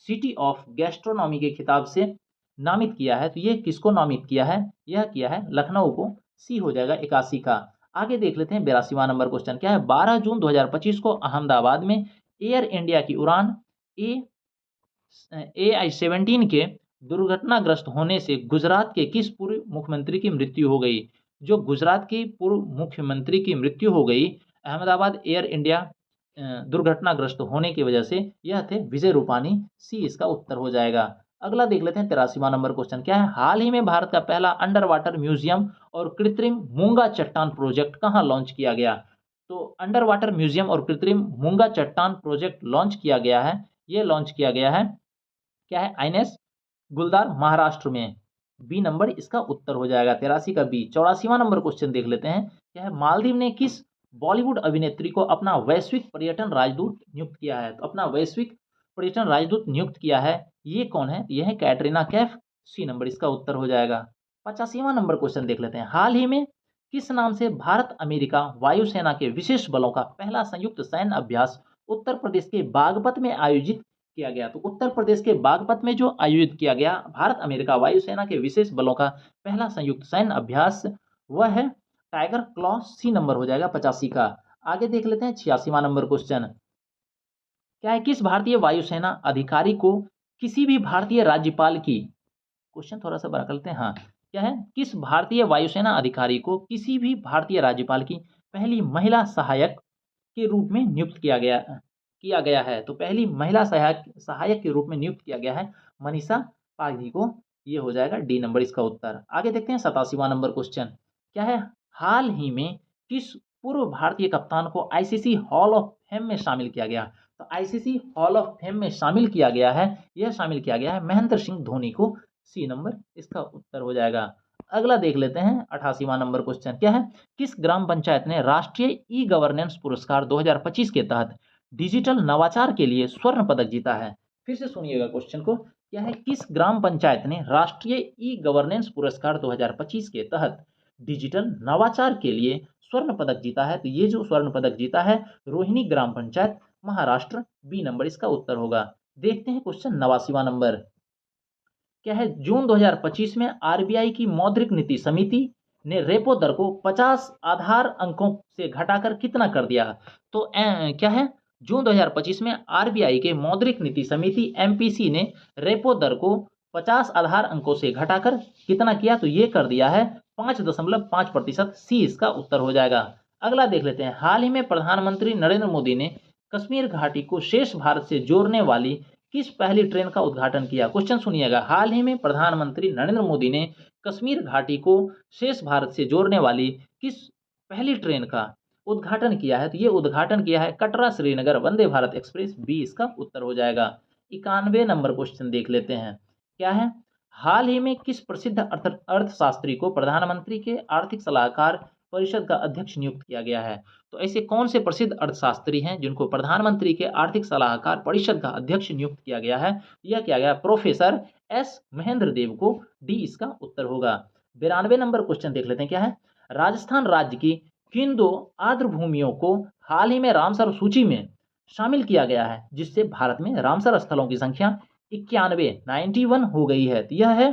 सिटी ऑफ गैस्ट्रोनॉमी के खिताब से नामित किया है। तो ये किसको नामित किया है? यह किया है लखनऊ को, सी हो जाएगा 81 का। आगे देख लेते हैं 82वां नंबर क्वेश्चन। क्या है? 12 जून 2025 को अहमदाबाद में एयर इंडिया की उड़ान AI-17 के दुर्घटनाग्रस्त होने से गुजरात के किस पूर्व मुख्यमंत्री की मृत्यु हो गई? जो गुजरात की पूर्व मुख्यमंत्री की मृत्यु हो गई अहमदाबाद एयर इंडिया दुर्घटनाग्रस्त होने की वजह से, यह थे विजय रूपानी, सी इसका उत्तर हो जाएगा। अगला देख लेते हैं 83वां नंबर क्वेश्चन। क्या है? हाल ही में भारत का पहला अंडर वाटर म्यूजियम और कृत्रिम मूंगा चट्टान प्रोजेक्ट कहाँ लॉन्च किया गया? तो अंडर वाटर म्यूजियम और कृत्रिम मूंगा चट्टान प्रोजेक्ट लॉन्च किया गया है। ये लॉन्च किया गया है, क्या है? आईएनएस गुलदार, महाराष्ट्र में। बी नंबर इसका उत्तर हो जाएगा, 83 का बी। 84वां नंबर क्वेश्चन देख लेते हैं। क्या है? मालदीव ने किस बॉलीवुड अभिनेत्री को अपना वैश्विक पर्यटन राजदूत नियुक्त किया है? तो अपना वैश्विक पर्यटन राजदूत नियुक्त किया है, ये कौन है? यह है कैटरीना कैफ, सी नंबर इसका उत्तर हो जाएगा। 85वां नंबर क्वेश्चन देख लेते हैं। हाल ही में किस नाम से भारत अमेरिका वायुसेना के विशेष बलों का पहला संयुक्त सैन्य अभ्यास उत्तर प्रदेश के बागपत में आयोजित किया गया? तो उत्तर प्रदेश के बागपत में जो आयोजित किया गया भारत अमेरिका वायुसेना के विशेष बलों का पहला संयुक्त सैन्य अभ्यास, वह है टाइगर क्लॉ, सी नंबर हो जाएगा 85 का। आगे देख लेते हैं 86वां नंबर क्वेश्चन। क्या है? किस भारतीय वायुसेना अधिकारी को किसी भी भारतीय राज्यपाल की, क्वेश्चन थोड़ा सा बड़ा कर लेते हैं, हाँ, क्या है? किस भारतीय वायुसेना अधिकारी को किसी भी भारतीय राज्यपाल की पहली महिला सहायक के रूप में नियुक्त किया गया है? तो पहली महिला सहायक सहायक के रूप में नियुक्त किया गया है मनीषा पागी को, ये हो जाएगा डी नंबर इसका उत्तर। आगे देखते हैं 87वां नंबर क्वेश्चन। क्या है? हाल ही में किस पूर्व भारतीय कप्तान को आईसीसी हॉल ऑफ फेम में शामिल किया गया? तो आईसीसी हॉल ऑफ फेम में शामिल किया गया है, यह शामिल किया गया है महेंद्र सिंह धोनी को, सी नंबर इसका उत्तर हो जाएगा। अगला देख लेते हैं 88वां नंबर क्वेश्चन। क्या है? किस ग्राम पंचायत ने राष्ट्रीय ई गवर्नेंस पुरस्कार 2025 के तहत डिजिटल नवाचार के लिए स्वर्ण पदक जीता है? फिर से सुनिएगा क्वेश्चन को। क्या है? किस ग्राम पंचायत ने राष्ट्रीय ई गवर्नेंस पुरस्कार 2025 के तहत डिजिटल नवाचार के लिए स्वर्ण पदक जीता है? तो ये जो स्वर्ण पदक जीता है रोहिणी ग्राम पंचायत, महाराष्ट्र, बी नंबर इसका उत्तर होगा। देखते हैं क्वेश्चन 89वां नंबर। क्या है? जून 2025 में आरबीआई की मौद्रिक नीति समिति ने रेपो दर को 50 आधार अंकों से घटाकर कितना कर दिया? तो क्या है? जून 2025 में आरबीआई के मौद्रिक नीति समिति एमपीसी ने रेपो दर को 50 आधार अंकों से घटाकर कितना किया? तो ये कर दिया है 5.5%, सी इसका उत्तर हो जाएगा। अगला देख लेते हैं। हाल ही में प्रधानमंत्री नरेंद्र मोदी ने कश्मीर घाटी को शेष भारत से जोड़ने वाली किस पहली ट्रेन का उद्घाटन किया? क्वेश्चन सुनिएगा। हाल ही में प्रधानमंत्री नरेंद्र मोदी ने कश्मीर घाटी को शेष भारत से जोड़ने वाली किस पहली ट्रेन का उद्घाटन किया है? तो ये उद्घाटन किया है कटरा श्रीनगर वंदे भारत एक्सप्रेस, बी इसका उत्तर हो जाएगा। 91 नंबर क्वेश्चन देख लेते हैं। क्या है? हाल ही में किस प्रसिद्ध अर्थशास्त्री को प्रधानमंत्री के आर्थिक सलाहकार परिषद का अध्यक्ष नियुक्त किया गया है? तो ऐसे कौन से प्रसिद्ध अर्थशास्त्री हैं जिनको प्रधानमंत्री के आर्थिक सलाहकार परिषद का अध्यक्ष नियुक्त किया गया है? यह किया गया प्रोफेसर एस महेंद्र देव को। डी इसका उत्तर होगा। 92 नंबर क्वेश्चन देख लेते हैं, क्या है? राजस्थान राज्य की किन दो आर्द्र भूमियों को हाल ही में रामसर सूची में शामिल किया गया है, जिससे भारत में रामसर स्थलों की संख्या 91 हो गई है? तो यह है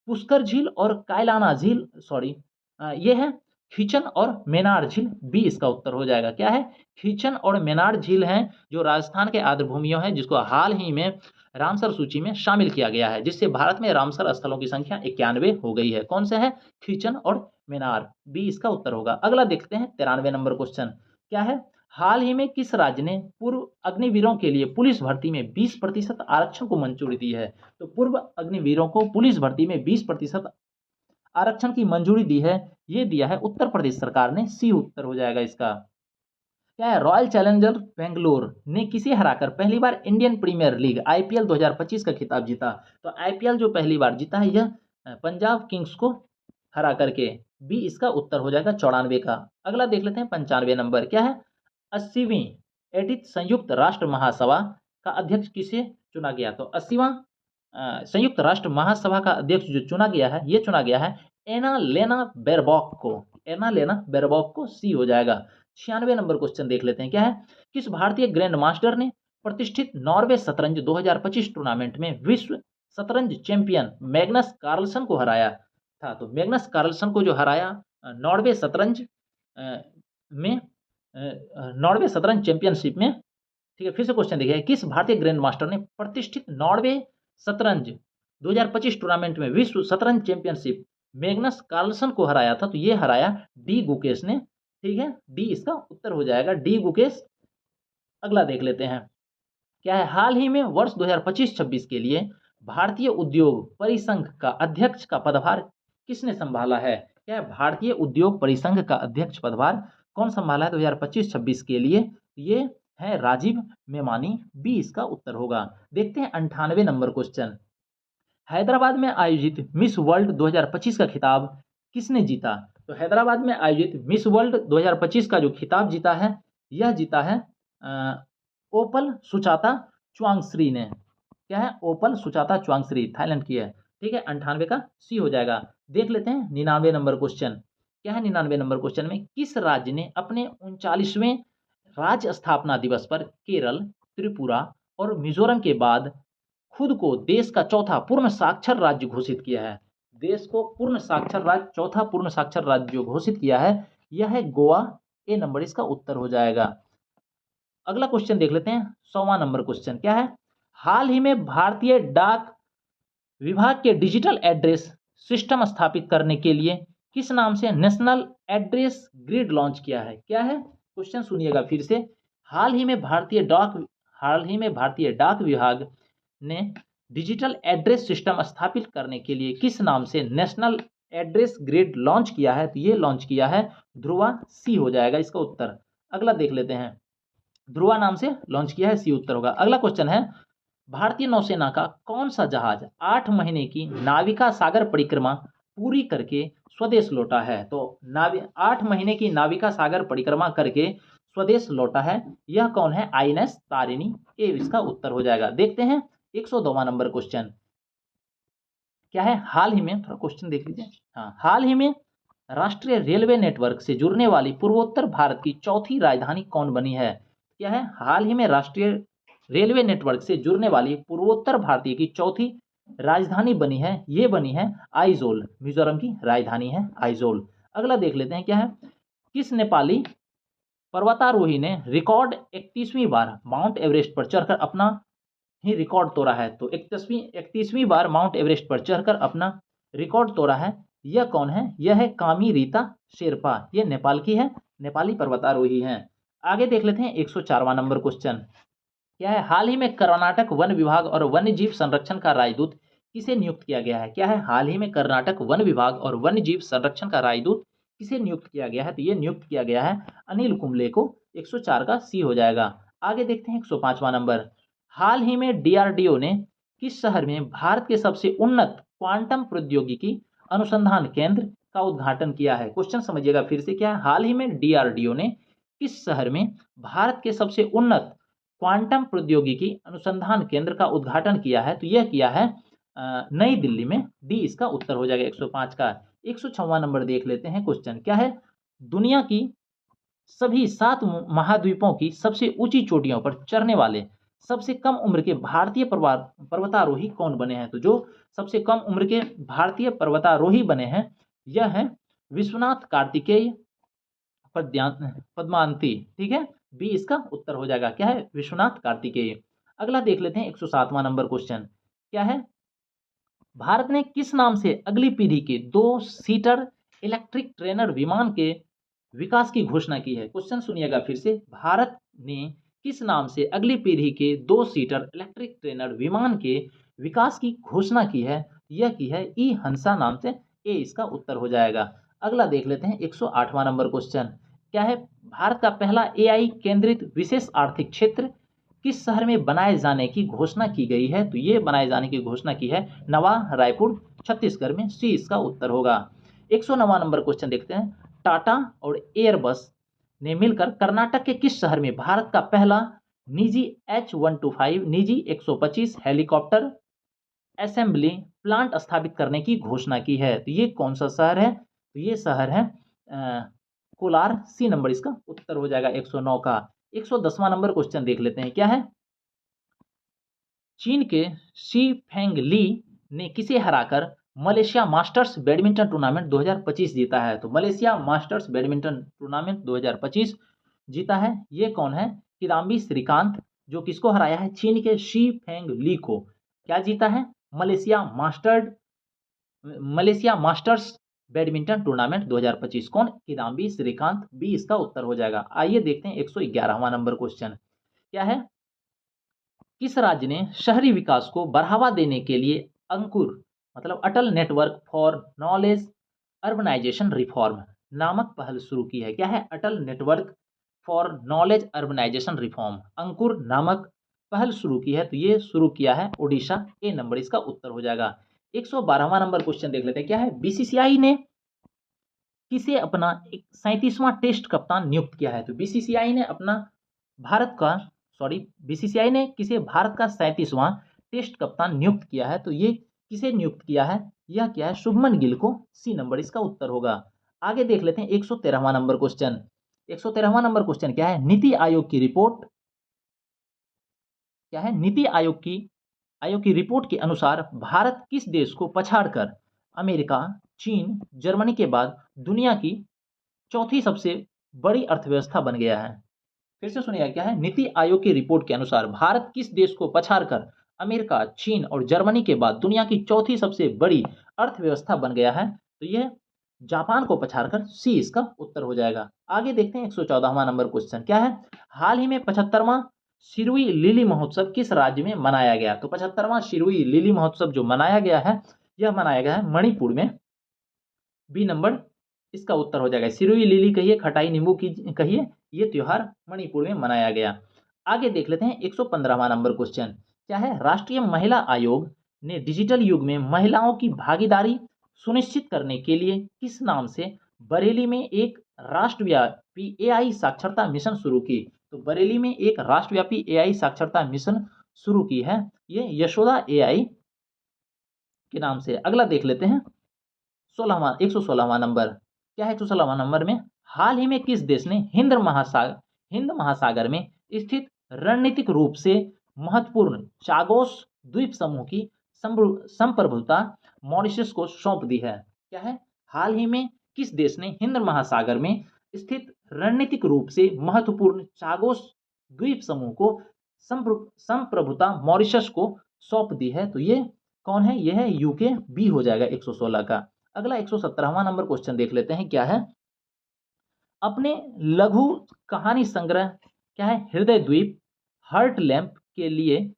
पुष्कर झील और कायलाना झील, सॉरी ये है खीचन और मेनार झील। बी इसका उत्तर हो जाएगा। क्या है? खीचन और मेनार झील हैं जो राजस्थान के आर्द्र भूमियों हैं, जिसको हाल ही में रामसर सूची में शामिल किया गया है, जिससे भारत में रामसर स्थलों की संख्या 91 हो गई है। कौन से है? खीचन और मेनार। बी इसका उत्तर होगा। अगला देखते हैं 93 नंबर क्वेश्चन। क्या है? हाल ही में किस राज्य ने पूर्व अग्निवीरों के लिए पुलिस भर्ती में 20% आरक्षण को मंजूरी दी है? तो पूर्व अग्निवीरों को पुलिस भर्ती में 20% आरक्षण की मंजूरी दी है, ये दिया है उत्तर प्रदेश सरकार ने। सी उत्तर हो जाएगा इसका। क्या है? रॉयल चैलेंजर बेंगलोर ने किसे हराकर पहली बार इंडियन प्रीमियर लीग आईपीएल 2025 का खिताब जीता? तो आईपीएल जो पहली बार जीता है यह पंजाब किंग्स को हरा करके। बी इसका उत्तर हो जाएगा 94 का। अगला देख लेते हैं 95 नंबर। क्या है? 80वीं एडिथ संयुक्त राष्ट्र महासभा का अध्यक्ष किसे चुना गया? तो 80वां संयुक्त राष्ट्र महासभा का अध्यक्ष जो चुना गया है, ये चुना गया है एना लेना बेरबॉक को। एना लेना बेरबॉक को। सी हो जाएगा। 96 नंबर क्वेश्चन देख लेते हैं। क्या है? किस भारतीय ग्रैंड मास्टर ने प्रतिष्ठित नॉर्वे शतरंज 2025 टूर्नामेंट में विश्व शतरंज चैंपियन मैग्नस कार्लसन को हराया था? तो मैग्नस कार्लसन को जो हराया नॉर्वे शतरंज में नॉर्वे शतरंज चैंपियनशिप में, ठीक है, फिर से क्वेश्चन देखिए, किस भारतीय ग्रैंड मास्टर ने प्रतिष्ठित नॉर्वे शतरंज 2025 टूर्नामेंट में विश्व शतरंज चैंपियनशिप मैग्नस कार्लसन को हराया था? तो ये हराया डी गुकेश ने। ठीक है, डी इसका उत्तर हो जाएगा, डी गुकेश। अगला देख लेते हैं। क्या है? हाल ही में वर्ष 2025-26 के लिए भारतीय उद्योग परिसंघ का अध्यक्ष का पदभार किसने संभाला है? क्या है? भारतीय उद्योग परिसंघ का अध्यक्ष पदभार कौन संभाला है 2025-26 के लिए? ये है राजीव मेमानी। बी इसका उत्तर होगा। देखते हैं 98 नंबर क्वेश्चन। हैदराबाद में आयोजित मिस वर्ल्ड 2025 का खिताब किसने जीता? तो हैदराबाद में आयोजित मिस वर्ल्ड 2025 का जो खिताब जीता है, यह जीता है ओपल सुचाता चुआंगश्री ने। क्या है? ओपल सुचाता चुआंगश्री, थाईलैंड की है। ठीक है, 98 का सी हो जाएगा। देख लेते हैं 99 नंबर क्वेश्चन। क्या है? 99 नंबर क्वेश्चन में किस राज्य ने अपने 39वें राज्य स्थापना दिवस पर केरल, त्रिपुरा और मिजोरम के बाद खुद को देश का चौथा पूर्ण साक्षर राज्य घोषित किया है? देश को पूर्ण साक्षर राज्य, चौथा पूर्ण साक्षर राज्य जो घोषित किया है, यह है गोवा। ए नंबर इसका उत्तर हो जाएगा। अगला क्वेश्चन देख लेते हैं 100वां नंबर क्वेश्चन। क्या है? हाल ही में भारतीय डाक विभाग के डिजिटल एड्रेस सिस्टम स्थापित करने के लिए किस नाम से नेशनल एड्रेस ग्रिड लॉन्च किया है? क्या है? क्वेश्चन सुनिएगा फिर से। हाल ही में भारतीय डाक विभाग ने डिजिटल एड्रेस सिस्टम स्थापित करने के लिए किस नाम से नेशनल एड्रेस ग्रिड लॉन्च किया है? तो ये लॉन्च किया है ध्रुवा। सी हो जाएगा इसका उत्तर। अगला देख लेते हैं। ध्रुवा नाम से लॉन्च किया है, सी उत्तर होगा। अगला क्वेश्चन है, भारतीय नौसेना का कौन सा जहाज 8 महीने की नाविका सागर परिक्रमा पूरी करके स्वदेश लौटा है? तो 8 महीने की नाविका सागर परिक्रमा करके स्वदेश लौटा है, यह कौन है? आईएनएस तारिणी। ए इसका उत्तर हो जाएगा। देखते हैं 102वां नंबर क्वेश्चन। क्या है? हाल ही में, थोड़ा क्वेश्चन देख लीजिए। हाँ, हाल ही में राष्ट्रीय रेलवे नेटवर्क से जुड़ने वाली पूर्वोत्तर भारत की चौथी राजधानी कौन बनी है? क्या है? हाल ही में राष्ट्रीय रेलवे नेटवर्क से जुड़ने वाली पूर्वोत्तर भारतीय की चौथी राजधानी बनी है, ये बनी है आइजोल। मिजोरम की राजधानी है आइजोल। अगला देख लेते हैं। क्या है? किस नेपाली पर्वतारोही ने रिकॉर्ड 31वीं बार माउंट एवरेस्ट पर चढ़कर अपना ही रिकॉर्ड तोड़ा है? तो 31वीं बार माउंट एवरेस्ट पर चढ़कर अपना रिकॉर्ड तोड़ा है, यह कौन है? यह है कामी रीता शेरपा। ये नेपाल की है, नेपाली पर्वतारोही हैं। आगे देख लेते हैं 104वां नंबर क्वेश्चन। क्या है? हाल ही में कर्नाटक वन विभाग और वन्य जीव संरक्षण का राजदूत किसे नियुक्त किया गया है? क्या है? हाल ही में कर्नाटक वन विभाग और वन्य जीव संरक्षण का राजदूत किसे नियुक्त किया गया है? तो ये नियुक्त किया गया है अनिल कुंबले को। 104 का सी हो जाएगा। आगे देखते हैं 105वां नंबर। हाल ही में डीआरडीओ ने किस शहर में भारत के सबसे उन्नत क्वांटम प्रौद्योगिकी अनुसंधान केंद्र का उद्घाटन किया है? क्वेश्चन समझिएगा फिर से, क्या है, हाल ही में डीआरडीओ ने किस शहर में भारत के सबसे उन्नत क्वांटम प्रौद्योगिकी अनुसंधान केंद्र का उद्घाटन किया है? तो यह किया है नई दिल्ली में। डी इसका उत्तर हो जाएगा 105 का। 106वां नंबर देख लेते हैं क्वेश्चन, क्या है, दुनिया की सभी 7 महाद्वीपों की सबसे ऊंची चोटियों पर चढ़ने वाले सबसे कम उम्र के भारतीय पर्वतारोही कौन बने हैं? तो जो सबसे कम उम्र के भारतीय पर्वतारोही बने हैं, यह है विश्वनाथ कार्तिकेय पद्मांती। ठीक है, बी इसका उत्तर हो जाएगा, क्या है, विश्वनाथ कार्तिकेय। अगला देख लेते हैं 107वां नंबर क्वेश्चन, क्या है, भारत ने किस नाम से अगली पीढ़ी के 2 सीटर इलेक्ट्रिक ट्रेनर विमान के विकास की घोषणा की है? क्वेश्चन सुनिएगा फिर से, भारत ने किस नाम से अगली पीढ़ी के 2 सीटर इलेक्ट्रिक ट्रेनर विमान के विकास की घोषणा की है? यह की है ई हंसा नाम से। ए इसका उत्तर हो जाएगा। अगला देख लेते हैं 108वां नंबर क्वेश्चन, क्या है, भारत का पहला एआई केंद्रित विशेष आर्थिक क्षेत्र किस शहर में बनाए जाने की घोषणा की गई है? तो ये बनाए जाने की घोषणा की है नवा रायपुर छत्तीसगढ़ में। सी इसका उत्तर होगा। 109वां नंबर क्वेश्चन देखते हैं, टाटा और एयरबस ने मिलकर कर्नाटक के किस शहर में भारत का पहला निजी H-125 निजी 125 हेलीकॉप्टर असेंबली प्लांट स्थापित करने की घोषणा की है? तो ये कौन सा शहर है? तो ये शहर है कोलार। सी नंबर इसका उत्तर हो जाएगा 109 का। 110वां नंबर क्वेश्चन देख लेते हैं, क्या है, चीन के शी फेंग ली ने किसे हराकर मलेशिया मास्टर्स बैडमिंटन टूर्नामेंट 2025 जीता है? तो मलेशिया मास्टर्स बैडमिंटन टूर्नामेंट 2025 जीता है, ये कौन है, किदाम्बी श्रीकांत, जो किसको हराया है, चीन के शी फेंग ली को। क्या जीता है, मलेशिया मास्टर्स बैडमिंटन टूर्नामेंट 2025। कौन, किदाम्बी श्रीकांत। बी इसका उत्तर हो जाएगा। आइए देखते हैं 111वां नंबर क्वेश्चन, क्या है, किस राज्य ने शहरी विकास को बढ़ावा देने के लिए अंकुर मतलब Atal network for knowledge urbanisation reform नामक पहल शुरू की है? क्या है, Atal network for knowledge urbanisation reform, Ankur नामक पहल शुरू की है? तो ये शुरू किया है ओडिशा। ए नंबर इसका उत्तर हो जाएगा। 112वां नंबर क्वेश्चन देख लेते हैं, क्या है, बीसीसीआई ने किसे अपना 37वां टेस्ट कप्तान नियुक्त किया है? तो बीसीसीआई ने अपना भारत का बीसीसीआई ने किसे भारत का 37वां टेस्ट कप्तान नियुक्त किया है? तो ये किसे नियुक्त किया है, यह क्या है, शुभमन गिल को। सी नंबर इसका उत्तर होगा। आगे देख लेते हैं 113वां नंबर क्वेश्चन। 113वां नंबर क्वेश्चन, क्या है, नीति आयोग की रिपोर्ट, क्या है, नीति आयोग की रिपोर्ट के अनुसार भारत किस देश को पछाड़कर अमेरिका, चीन, जर्मनी के बाद दुनिया की चौथी सबसे बड़ी अर्थव्यवस्था बन गया है? फिर से सुनिए, क्या है, नीति आयोग की रिपोर्ट के अनुसार भारत किस देश को पछाड़कर अमेरिका, चीन और जर्मनी के बाद दुनिया की चौथी सबसे बड़ी अर्थव्यवस्था बन गया है? तो यह जापान को पछाड़कर। सी इसका उत्तर हो जाएगा। आगे देखते हैं 114वां नंबर क्वेश्चन, क्या है, हाल ही में 75वां शिरुई लिली महोत्सव किस राज्य में मनाया गया? तो 75वां शिरुई लिली महोत्सव जो मनाया गया है, यह मनाया गया है मणिपुर में। बी नंबर इसका उत्तर हो जाएगा। सिरुई लिली कहिए, खटाई नींबू की कहिए, ये त्योहार मणिपुर में मनाया गया। आगे देख लेते हैं 115वां नंबर क्वेश्चन, क्या है, राष्ट्रीय महिला आयोग ने डिजिटल युग में महिलाओं की भागीदारी सुनिश्चित करने के लिए किस नाम से बरेली में एक राष्ट्रव्यापी एआई साक्षरता मिशन शुरू की? तो बरेली में एक राष्ट्रव्यापी एआई साक्षरता मिशन शुरू की है, ये यशोदा एआई के नाम से। अगला देख लेते हैं 116वां नंबर, क्या है, 116वां नंबर में हाल ही में किस देश ने हिंद महासागर में स्थित रणनीतिक रूप से महत्वपूर्ण चागोस द्वीप समूह की संप्रभुता मॉरिशस को सौंप दी है? क्या है, हाल ही में किस देश ने हिंद महासागर में स्थित रणनीतिक रूप से महत्वपूर्ण चागोस द्वीप समूह को संप्रभुता मॉरिशस को सौंप दी है? तो ये कौन है, यह है यूके। बी हो जाएगा 116 का। अगला 117वां नंबर क्वेश्चन देख लेते हैं, क्या है, अपने लघु कहानी संग्रह, क्या है, हृदय द्वीप हर्ट लैम्प के लिए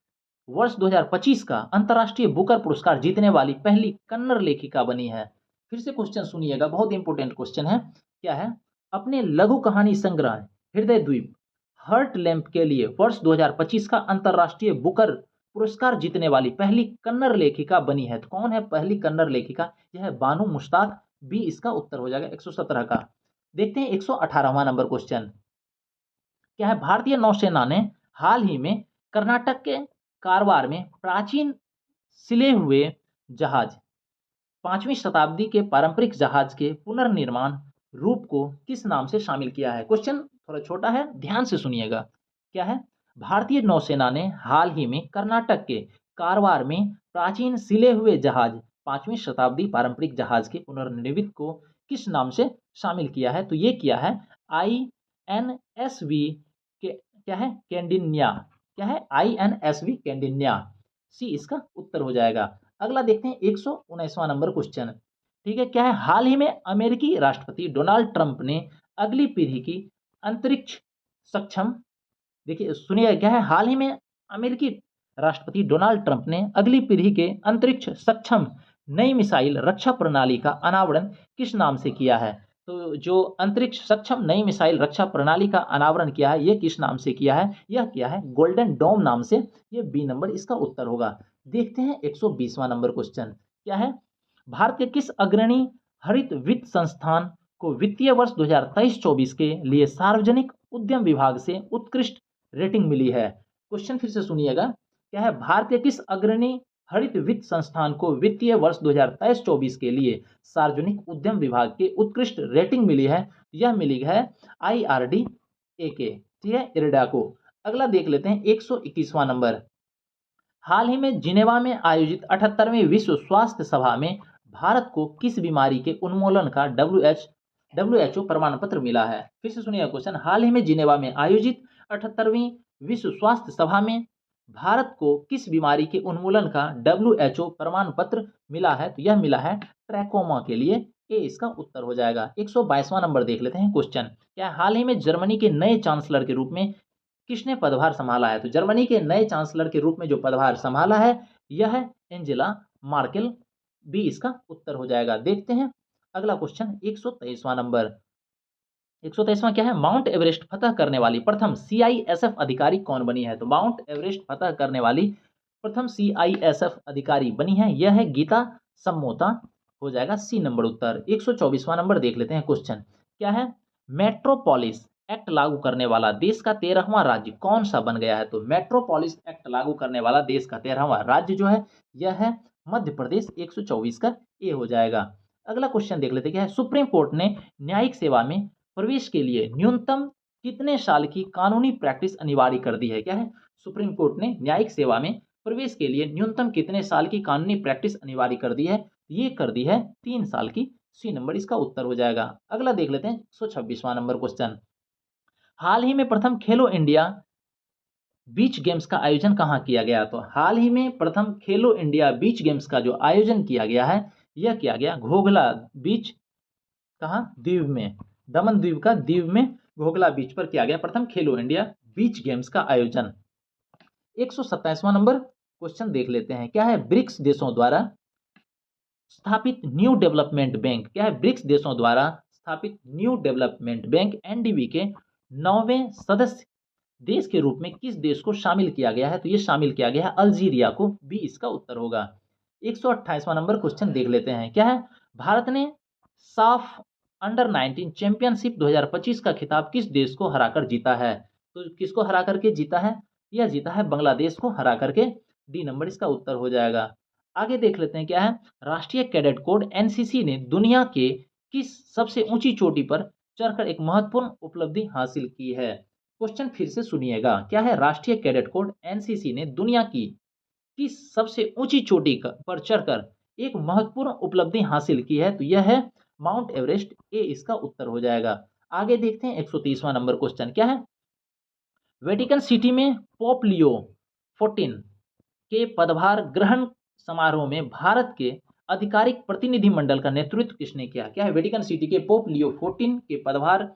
वर्ष 2025 का अंतर्राष्ट्रीय बुकर पुरस्कार जीतने वाली पहली कन्नड़ लेखिका बनी है? फिर से क्वेश्चन सुनिएगा, बहुत इंपॉर्टेंट क्वेश्चन है, क्या है, अपने लघु कहानी संग्रह हृदय द्वीप हर्ट लैम्प के लिए वर्ष 2025 का अंतर्राष्ट्रीय बुकर पुरस्कार जीतने वाली पहली कन्नड़ लेखिका बनी है। तो कौन है पहली कन्नड़ लेखिका? यह है बानू मुश्ताक, बी इसका उत्तर हो जाएगा 117 का। देखते हैं 118वां नंबर क्वेश्चन क्या है। भारतीय नौसेना ने हाल ही में कर्नाटक के कारवार में प्राचीन सिले हुए जहाज 5वीं शताब्दी के पारंपरिक जहाज के पुनर्निर्माण रूप को किस नाम से शामिल किया है? क्वेश्चन थोड़ा छोटा है, ध्यान से सुनिएगा। क्या है? भारतीय नौसेना ने हाल ही में कर्नाटक के कारवार में प्राचीन सिले हुए जहाज 5वीं शताब्दी पारंपरिक जहाज के पुनर्निर्मित को किस नाम से शामिल किया है? तो ये किया है INSV के क्या है कैंडिन्या। क्या है? INSV कैंडिन्या, सी इसका उत्तर हो जाएगा। अगला देखते हैं 119वां नंबर क्वेश्चन। ठीक है, क्या है? हाल ही में अमेरिकी राष्ट्रपति डोनाल्ड ट्रंप ने अगली पीढ़ी की अंतरिक्ष सक्षम, देखिए सुनिए, क्या है? हाल ही में अमेरिकी राष्ट्रपति डोनाल्ड ट्रंप ने अगली पीढ़ी के अंतरिक्ष सक्षम नई मिसाइल रक्षा प्रणाली का अनावरण किस नाम से किया है? तो जो अंतरिक्ष सक्षम नई मिसाइल रक्षा प्रणाली का अनावरण किया है, ये किस नाम से किया है? यह किया है गोल्डन डोम नाम से। ये बी नंबर इसका उत्तर होगा। देखते हैं 120वां नंबर क्वेश्चन क्या है। भारत के किस अग्रणी हरित वित्त संस्थान को वित्तीय वर्ष 2023-24 के लिए सार्वजनिक उद्यम विभाग से उत्कृष्ट रेटिंग मिली है? क्वेश्चन फिर से सुनिएगा। क्या है? भारत के किस अग्रणी हरित वित्त संस्थान को वित्तीय वर्ष 2023-24 के लिए सार्वजनिक उद्यम विभाग के उत्कृष्ट रेटिंग मिली है? यह मिली है IRDA के, ठीक है, इरडा को। अगला देख लेते हैं 121वां नंबर। हाल ही में जिनेवा में आयोजित 78वें विश्व स्वास्थ्य सभा में भारत को किस बीमारी के उन्मूलन का WHO प्रमाण पत्र मिला है? फिर से सुनिए क्वेश्चन। हाल ही में जिनेवा में आयोजित 78वीं विश्व स्वास्थ्य सभा में भारत को किस बीमारी के उन्मूलन का WHO प्रमाण पत्र मिला है? तो यह मिला है ट्रैकोमा के लिए, ए इसका उत्तर हो जाएगा। 122वां नंबर देख लेते हैं क्वेश्चन। क्या हाल ही में जर्मनी के नए चांसलर के रूप में किसने पदभार संभाला है? तो जर्मनी के नए चांसलर के रूप में जो पदभार संभाला है यह है एंजेला मार्केल, बी इसका उत्तर हो जाएगा। देखते हैं अगला क्वेश्चन 123वां नंबर। 123वां क्या है? माउंट एवरेस्ट फतह करने वाली प्रथम CISF अधिकारी कौन बनी है? तो माउंट एवरेस्ट फतह करने वाली प्रथम CISF अधिकारी बनी है, यह है गीता सम्मोता, हो जाएगा सी नंबर उत्तर। 124वां नंबर देख लेते हैं क्वेश्चन। क्या है? मेट्रोपोलिस एक्ट लागू करने वाला देश का 13वां राज्य कौन सा बन गया है? तो मेट्रोपोलिस एक्ट लागू करने वाला देश का 13वां राज्य जो है यह है मध्य प्रदेश, 124 का ए हो जाएगा। अगला क्वेश्चन देख लेते हैं। क्या है? सुप्रीम कोर्ट ने न्यायिक सेवा में प्रवेश के लिए न्यूनतम कितने साल की कानूनी प्रैक्टिस अनिवार्य कर दी है? क्या है? सुप्रीम कोर्ट ने न्यायिक सेवा में प्रवेश के लिए न्यूनतम कितने साल की कानूनी प्रैक्टिस अनिवार्य कर दी है? ये कर दी है 3 साल की, सी नंबर इसका उत्तर हो जाएगा। अगला देख लेते हैं 126वां नंबर क्वेश्चन। हाल ही में प्रथम खेलो इंडिया बीच गेम्स का आयोजन कहाँ किया गया? तो हाल ही में प्रथम खेलो इंडिया बीच गेम्स का जो आयोजन किया गया है यह किया गया घोघला बीच, कहाँ? द्वीप में, दमन द्वीप का द्वीप में घोघला बीच पर किया गया प्रथम खेलो इंडिया बीच गेम्स का आयोजन। 127वां नंबर क्वेश्चन देख लेते हैं। क्या है? ब्रिक्स देशों द्वारा स्थापित न्यू डेवलपमेंट बैंक, क्या है? ब्रिक्स देशों द्वारा स्थापित न्यू डेवलपमेंट बैंक NDB के 9वें सदस्य देश के रूप में किस देश को शामिल किया गया है? तो ये शामिल किया गया है अल्जीरिया को, बी इसका उत्तर होगा। 128वां नंबर क्वेश्चन देख लेते हैं। क्या है? भारत ने साफ अंडर-19 चैंपियनशिप 2025 का खिताब किस देश को हराकर जीता है? तो किसको हरा करके जीता है? यह जीता है बांग्लादेश को हरा करके, डी नंबर इसका उत्तर हो जाएगा। आगे देख लेते हैं। क्या है? राष्ट्रीय कैडेट कोड NCC ने दुनिया के किस सबसे ऊंची चोटी पर चढ़कर एक महत्वपूर्ण उपलब्धि हासिल की है? क्वेश्चन फिर से सुनिएगा। क्या है? राष्ट्रीय कैडेट कोड NCC ने दुनिया की किस सबसे ऊंची चोटी पर चढ़कर एक महत्वपूर्ण उपलब्धि हासिल की है? तो यह है माउंट एवरेस्ट, ए इसका उत्तर हो जाएगा। आगे देखते हैं 130वां नंबर क्वेश्चन। क्या है? वेटिकन सिटी में पोप लियो 14 के पदभार ग्रहण समारोह में भारत के आधिकारिक प्रतिनिधिमंडल का नेतृत्व किसने किया? क्या है? वेटिकन सिटी के पोप लियो 14 के पदभार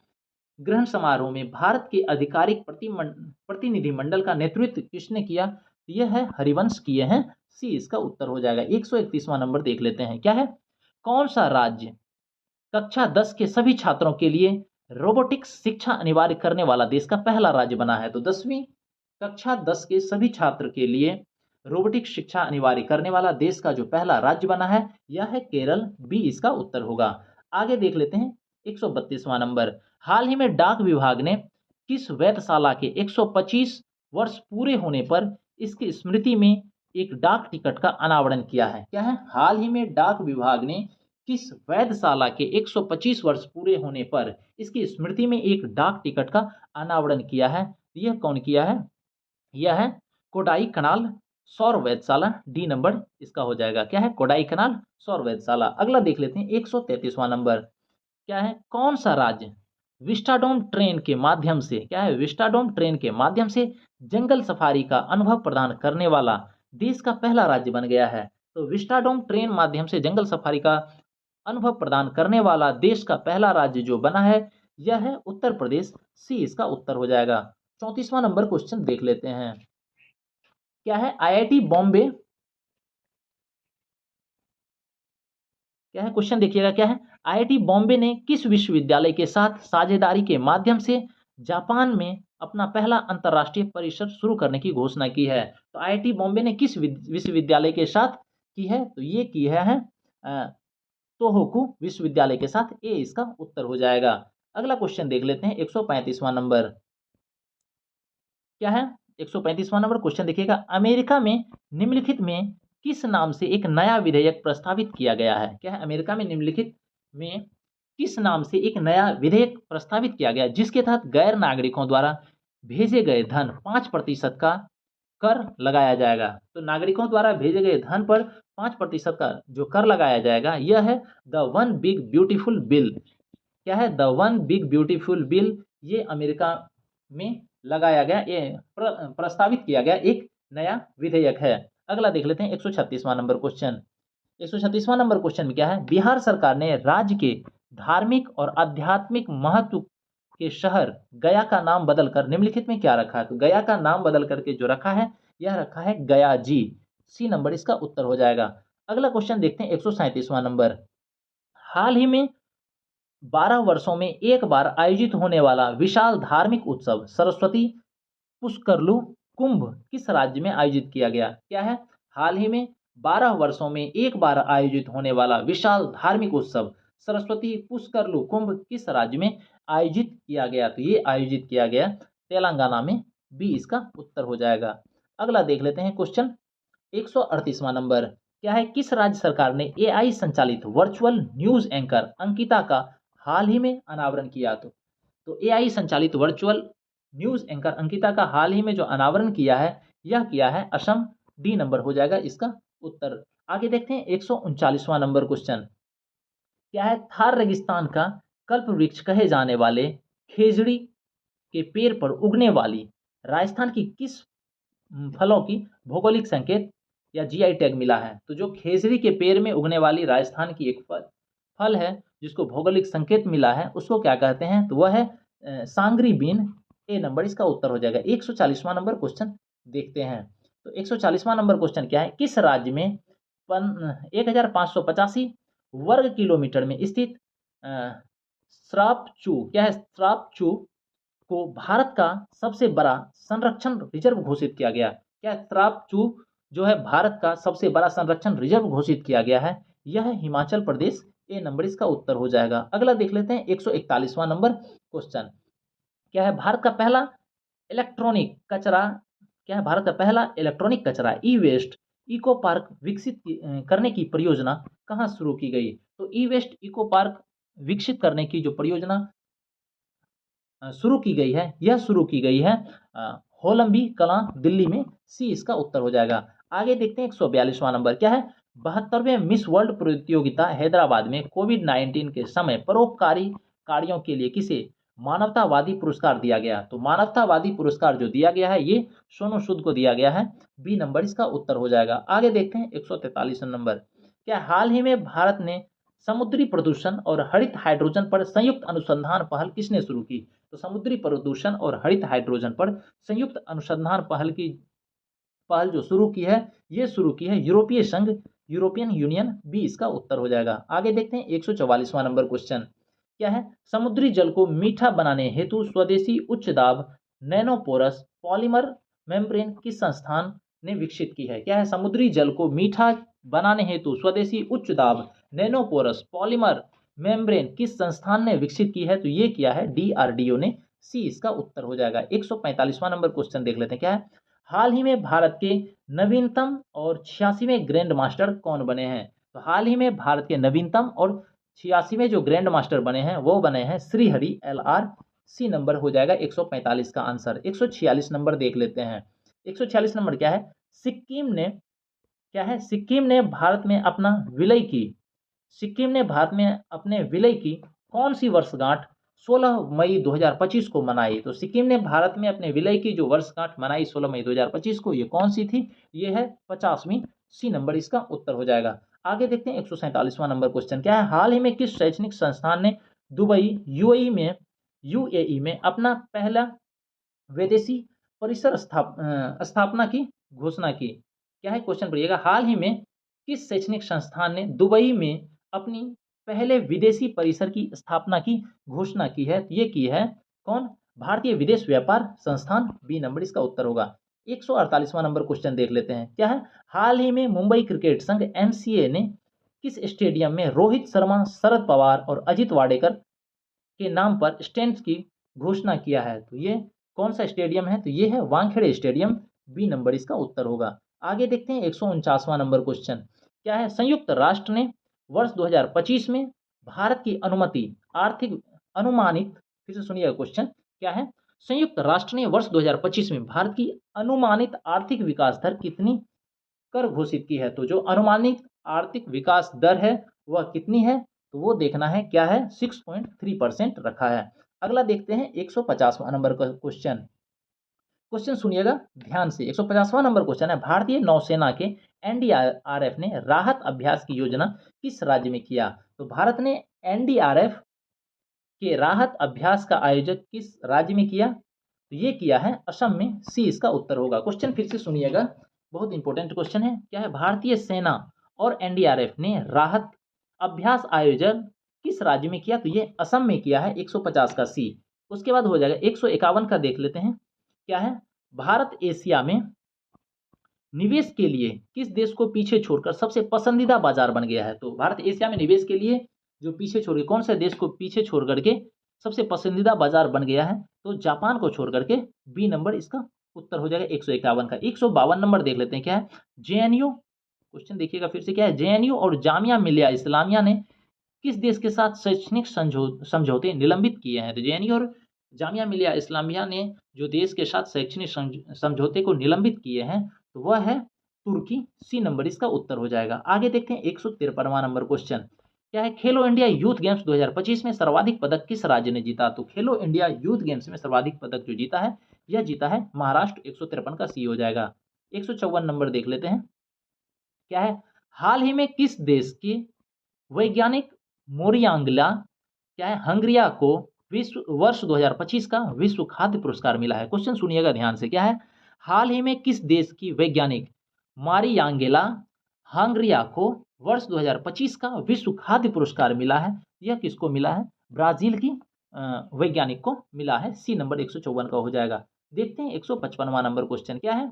ग्रहण समारोह में भारत के आधिकारिक प्रतिनिधिमंडल का नेतृत्व किसने किया? यह है हरिवंश किए हैं, सी इसका उत्तर हो जाएगा। 131वां नंबर देख लेते हैं। क्या है? कौन सा राज्य कक्षा 10 के सभी छात्रों के लिए रोबोटिक्स शिक्षा अनिवार्य करने वाला देश का पहला राज्य बना है? तो 10वीं कक्षा 10 के सभी छात्र के लिए रोबोटिक शिक्षा अनिवार्य करने वाला देश का जो पहला राज्य बना है यह है केरल, बी इसका उत्तर होगा। आगे देख लेते हैं 132वां नंबर। हाल ही में डाक विभाग ने किस वेधशाला के 125 वर्ष पूरे होने पर इसकी स्मृति में एक डाक टिकट का अनावरण किया है? क्या है? हाल ही में डाक विभाग ने किस वेधशाला के 125 वर्ष पूरे होने पर इसकी स्मृति में एक डाक टिकट का अनावरण किया है? यह कौन किया है? यह है कोडाई कनाल सौर वेधशाला, डी नंबर इसका हो जाएगा। क्या है? कोडाई कनाल सौर वेधशाला। अगला देख लेते हैं 133वां नंबर। क्या है? कौन सा राज्य विस्टाडोम ट्रेन के माध्यम से, क्या है? विस्टाडोम ट्रेन के माध्यम से जंगल सफारी का अनुभव प्रदान करने वाला देश का पहला राज्य बन गया है? तो विस्टाडोम ट्रेन माध्यम से जंगल सफारी का अनुभव प्रदान करने वाला देश का पहला राज्य जो बना है यह है उत्तर प्रदेश, सी इसका उत्तर हो जाएगा। 34वां नंबर क्वेश्चन देख लेते हैं। क्या है? आईआईटी बॉम्बे, क्या है क्वेश्चन देखिएगा, क्या है? आईआईटी बॉम्बे ने किस विश्वविद्यालय के साथ साझेदारी के माध्यम से जापान में अपना पहला अंतर्राष्ट्रीय परिसर शुरू करने की घोषणा की है? तो आईआईटी बॉम्बे ने किस विश्वविद्यालय के साथ की है? तो ये की है तोहोकू विश्वविद्यालय के साथ, ए इसका उत्तर हो जाएगा। अगला क्वेश्चन देख लेते हैं 135वां नंबर। क्या है? 135वां नंबर क्वेश्चन देखिएगा। अमेरिका में निम्नलिखित में किस नाम से एक नया विधेयक प्रस्तावित किया गया है? क्या है? अमेरिका में निम्नलिखित में किस नाम से एक नया विधेयक प्रस्तावित किया गया जिसके तहत गैर नागरिकों द्वारा भेजे गए धन 5% का कर लगाया जाएगा? तो नागरिकों द्वारा भेजे गए धन पर 5% का जो कर लगाया जाएगा यह है the one big beautiful bill. क्या है? The one big beautiful bill, ये अमेरिका में लगाया गया, ये प्रस्तावित किया गया एक नया विधेयक है। अगला देख लेते हैं 136वां नंबर क्वेश्चन। 136वां नंबर क्वेश्चन में क्या है? बिहार सरकार ने राज्य के धार्मिक और आध्यात्मिक महत्व के शहर गया का नाम बदलकर निम्नलिखित में क्या रखा है? तो गया का नाम बदल करके जो रखा है यह रखा है गया जी, सी नंबर इसका उत्तर हो जाएगा। अगला क्वेश्चन देखते हैं 137वां नंबर। हाल ही में 12 वर्षों में एक बार आयोजित होने वाला विशाल धार्मिक उत्सव सरस्वती पुष्करलू कुंभ किस राज्य में आयोजित किया गया? क्या है? हाल ही में 12 वर्षों में एक बार आयोजित होने वाला विशाल धार्मिक उत्सव सरस्वती पुष्करलू कुंभ किस राज्य में आयोजित किया गया? तो ये आयोजित किया गया तेलंगाना में, बी इसका उत्तर हो जाएगा। अगला देख लेते हैं क्वेश्चन 138वां नंबर। क्या है? किस राज्य सरकार ने एआई संचालित वर्चुअल न्यूज एंकर अंकिता का हाल ही में अनावरण किया? तो एआई संचालित वर्चुअल न्यूज एंकर अंकिता का हाल ही में जो अनावरण किया है यह किया है असम, डी नंबर हो जाएगा इसका उत्तर। आगे देखते हैं 139वां नंबर क्वेश्चन। क्या है? थार रेगिस्तान का कल्प वृक्ष कहे जाने वाले खेजड़ी के पेड़ पर उगने वाली राजस्थान की किस फलों की भौगोलिक संकेत या जीआई टैग मिला है? तो जो खेजड़ी के पेड़ में उगने वाली राजस्थान की एक फल है जिसको भौगोलिक संकेत मिला है उसको क्या कहते हैं? तो वह है सांगरी बीन, ए नंबर इसका उत्तर हो जाएगा। 140वां नंबर क्वेश्चन देखते हैं। तो 140वां नंबर क्वेश्चन क्या है? किस राज्य में 1585 वर्ग किलोमीटर में स्थित श्रापचू, क्या है? श्रापचू को भारत का सबसे बड़ा संरक्षण रिजर्व घोषित किया गया? क्या श्रापचू जो है भारत का सबसे बड़ा संरक्षण रिजर्व घोषित किया गया है? यह है हिमाचल प्रदेश, ए नंबर इसका उत्तर हो जाएगा। अगला देख लेते हैं 141वां नंबर क्वेश्चन। क्या है? भारत का पहला इलेक्ट्रॉनिक कचरा, क्या है? भारत का पहला इलेक्ट्रॉनिक कचरा ई वेस्ट इको पार्क विकसित करने की परियोजना कहाँ शुरू की गई? तो ई वेस्ट इको पार्क विकसित करने की जो परियोजना शुरू की गई है यह शुरू की गई है होलंबी कलां, दिल्ली में, सी इसका उत्तर हो जाएगा। आगे देखते हैं 142वां नंबर। क्या है? 72वें मिस वर्ल्ड प्रतियोगिता हैदराबाद में कोविड-19 के समय परोपकारी कार्यों के लिए किसे मानवतावादी पुरस्कार दिया गया? तो मानवतावादी पुरस्कार जो दिया गया है ये सोनू सूद को दिया गया है, बी नंबर इसका उत्तर हो जाएगा। आगे देखते हैं 143 नंबर। क्या हाल ही में भारत ने समुद्री प्रदूषण और हरित हाइड्रोजन पर संयुक्त अनुसंधान पहल किसने शुरू की? तो समुद्री प्रदूषण और हरित हाइड्रोजन पर संयुक्त अनुसंधान पहल जो शुरू की है ये शुरू की है यूरोपीय संघ, यूरोपियन यूनियन, बी इसका उत्तर हो जाएगा। आगे देखते हैं 144वां नंबर क्वेश्चन। क्या है? समुद्री जल को मीठा बनाने हेतु स्वदेशी उच्च दाब नैनोपोरस पॉलीमर मेम्ब्रेन किस संस्थान ने विकसित की है? क्या है? समुद्री जल को मीठा बनाने हेतु स्वदेशी उच्च दाब नैनोपोरस पॉलीमर मेम्ब्रेन किस संस्थान ने विकसित की है? तो ये किया है डीआरडीओ ने। सी इसका उत्तर हो जाएगा। 145वां नंबर क्वेश्चन देख लेते हैं। क्या है? हाल ही में भारत के नवीनतम और 86वें ग्रैंड मास्टर कौन बने हैं? तो हाल ही में भारत के नवीनतम और 86वें जो ग्रैंड मास्टर बने हैं वो बने हैं श्रीहरि LR। सी नंबर हो जाएगा 145 का आंसर। 146 नंबर देख लेते हैं। 146 नंबर क्या है? सिक्किम ने क्या है? सिक्किम ने भारत में अपना विलय की सिक्किम ने भारत में अपने विलय की कौन सी वर्षगांठ 16 मई 2025 को मनाई? तो सिक्किम ने भारत में अपने विलय की जो वर्षगांठ मनाई 16 मई 2025 को, ये कौन सी थी? ये है 50वीं। सी नंबर इसका उत्तर हो जाएगा। आगे देखते हैं 147वां नंबर क्वेश्चन। क्या है? हाल ही में किस शैक्षणिक संस्थान ने दुबई यूएई में अपना पहला विदेशी परिसर स्थापना की घोषणा की? क्या है? क्वेश्चन पढ़िएगा। हाल ही में किस शैक्षणिक संस्थान ने दुबई में अपनी पहले विदेशी परिसर की स्थापना की घोषणा की है? तो ये की है कौन? भारतीय विदेश व्यापार संस्थान। बी नंबर इसका उत्तर होगा। 148वां नंबर क्वेश्चन देख लेते हैं। क्या है? हाल ही में मुंबई क्रिकेट संघ MCA ने किस स्टेडियम में रोहित शर्मा, शरद पवार और अजित वाडेकर के नाम पर स्टैंड की घोषणा किया है? तो ये कौन सा स्टेडियम है? तो ये है वानखेड़े स्टेडियम। बी नंबर इसका उत्तर होगा। आगे देखते हैं 149वां नंबर क्वेश्चन। क्या है? संयुक्त राष्ट्र ने वर्ष 2025 में भारत की अनुमानित फिर से सुनिएगा क्वेश्चन। क्या है? संयुक्त राष्ट्र ने वर्ष 2025 में भारत की अनुमानित आर्थिक विकास दर कितनी कर घोषित की है? तो जो अनुमानित आर्थिक विकास दर है वह कितनी है? तो वो देखना है। क्या है? 6.3% रखा है। अगला देखते हैं 150वां नंबर का क्वेश्चन। क्वेश्चन सुनिएगा ध्यान से। 150वां नंबर क्वेश्चन है, भारतीय नौसेना के NDRF ने राहत अभ्यास की योजना किस राज्य में किया? तो भारत ने NDRF के राहत अभ्यास का आयोजन किस राज्य में किया? तो ये किया है असम में। सी इसका उत्तर होगा। क्वेश्चन फिर से सुनिएगा, बहुत इंपॉर्टेंट क्वेश्चन है। क्या है? भारतीय सेना और NDRF ने राहत अभ्यास आयोजन किस राज्य में किया? तो ये असम में किया है। 150 का सी। उसके बाद हो जाएगा 151 का देख लेते हैं। क्या है? भारत एशिया में निवेश के लिए किस देश को पीछे छोड़कर सबसे पसंदीदा बाजार बन गया है? तो भारत एशिया में निवेश के लिए जो पीछे छोड़ के कौन से देश को पीछे छोड़ करके सबसे पसंदीदा बाजार बन गया है? तो जापान को छोड़ करके। बी नंबर इसका उत्तर हो जाएगा 151 का। 152 नंबर देख लेते हैं। क्या है? JNU। क्वेश्चन देखिएगा फिर से। क्या है? JNU और जामिया मिलिया इस्लामिया ने किस देश के साथ शैक्षणिक समझौते निलंबित किए हैं? तो JNU और जामिया मिलिया इस्लामिया ने जो देश के साथ शैक्षणिक समझौते को निलंबित किए हैं तो वह है तुर्की। सी नंबर इसका उत्तर हो जाएगा। आगे देखते हैं 153वां नंबर क्वेश्चन। क्या है? खेलो इंडिया यूथ गेम्स 2025 में सर्वाधिक पदक किस राज्य ने जीता? तो खेलो इंडिया यूथ गेम्स में सर्वाधिक पदक जो जीता है यह जीता है महाराष्ट्र। 153 का सी हो जाएगा। 154 नंबर देख लेते हैं। क्या है? हाल ही में किस देश की वैज्ञानिक मोरियांगला क्या है? हंगरिया को विश्व वर्ष 2025 का विश्व खाद्य पुरस्कार मिला है। क्वेश्चन सुनिएगा ध्यान से। क्या है? हाल ही में किस देश की वैज्ञानिक मारियांगेला हंगरिया को वर्ष 2025 का विश्व खाद्य पुरस्कार मिला है? यह किसको मिला है? ब्राजील की वैज्ञानिक को मिला है। सी नंबर 154 का हो जाएगा। देखते हैं 155वां नंबर क्वेश्चन। क्या है?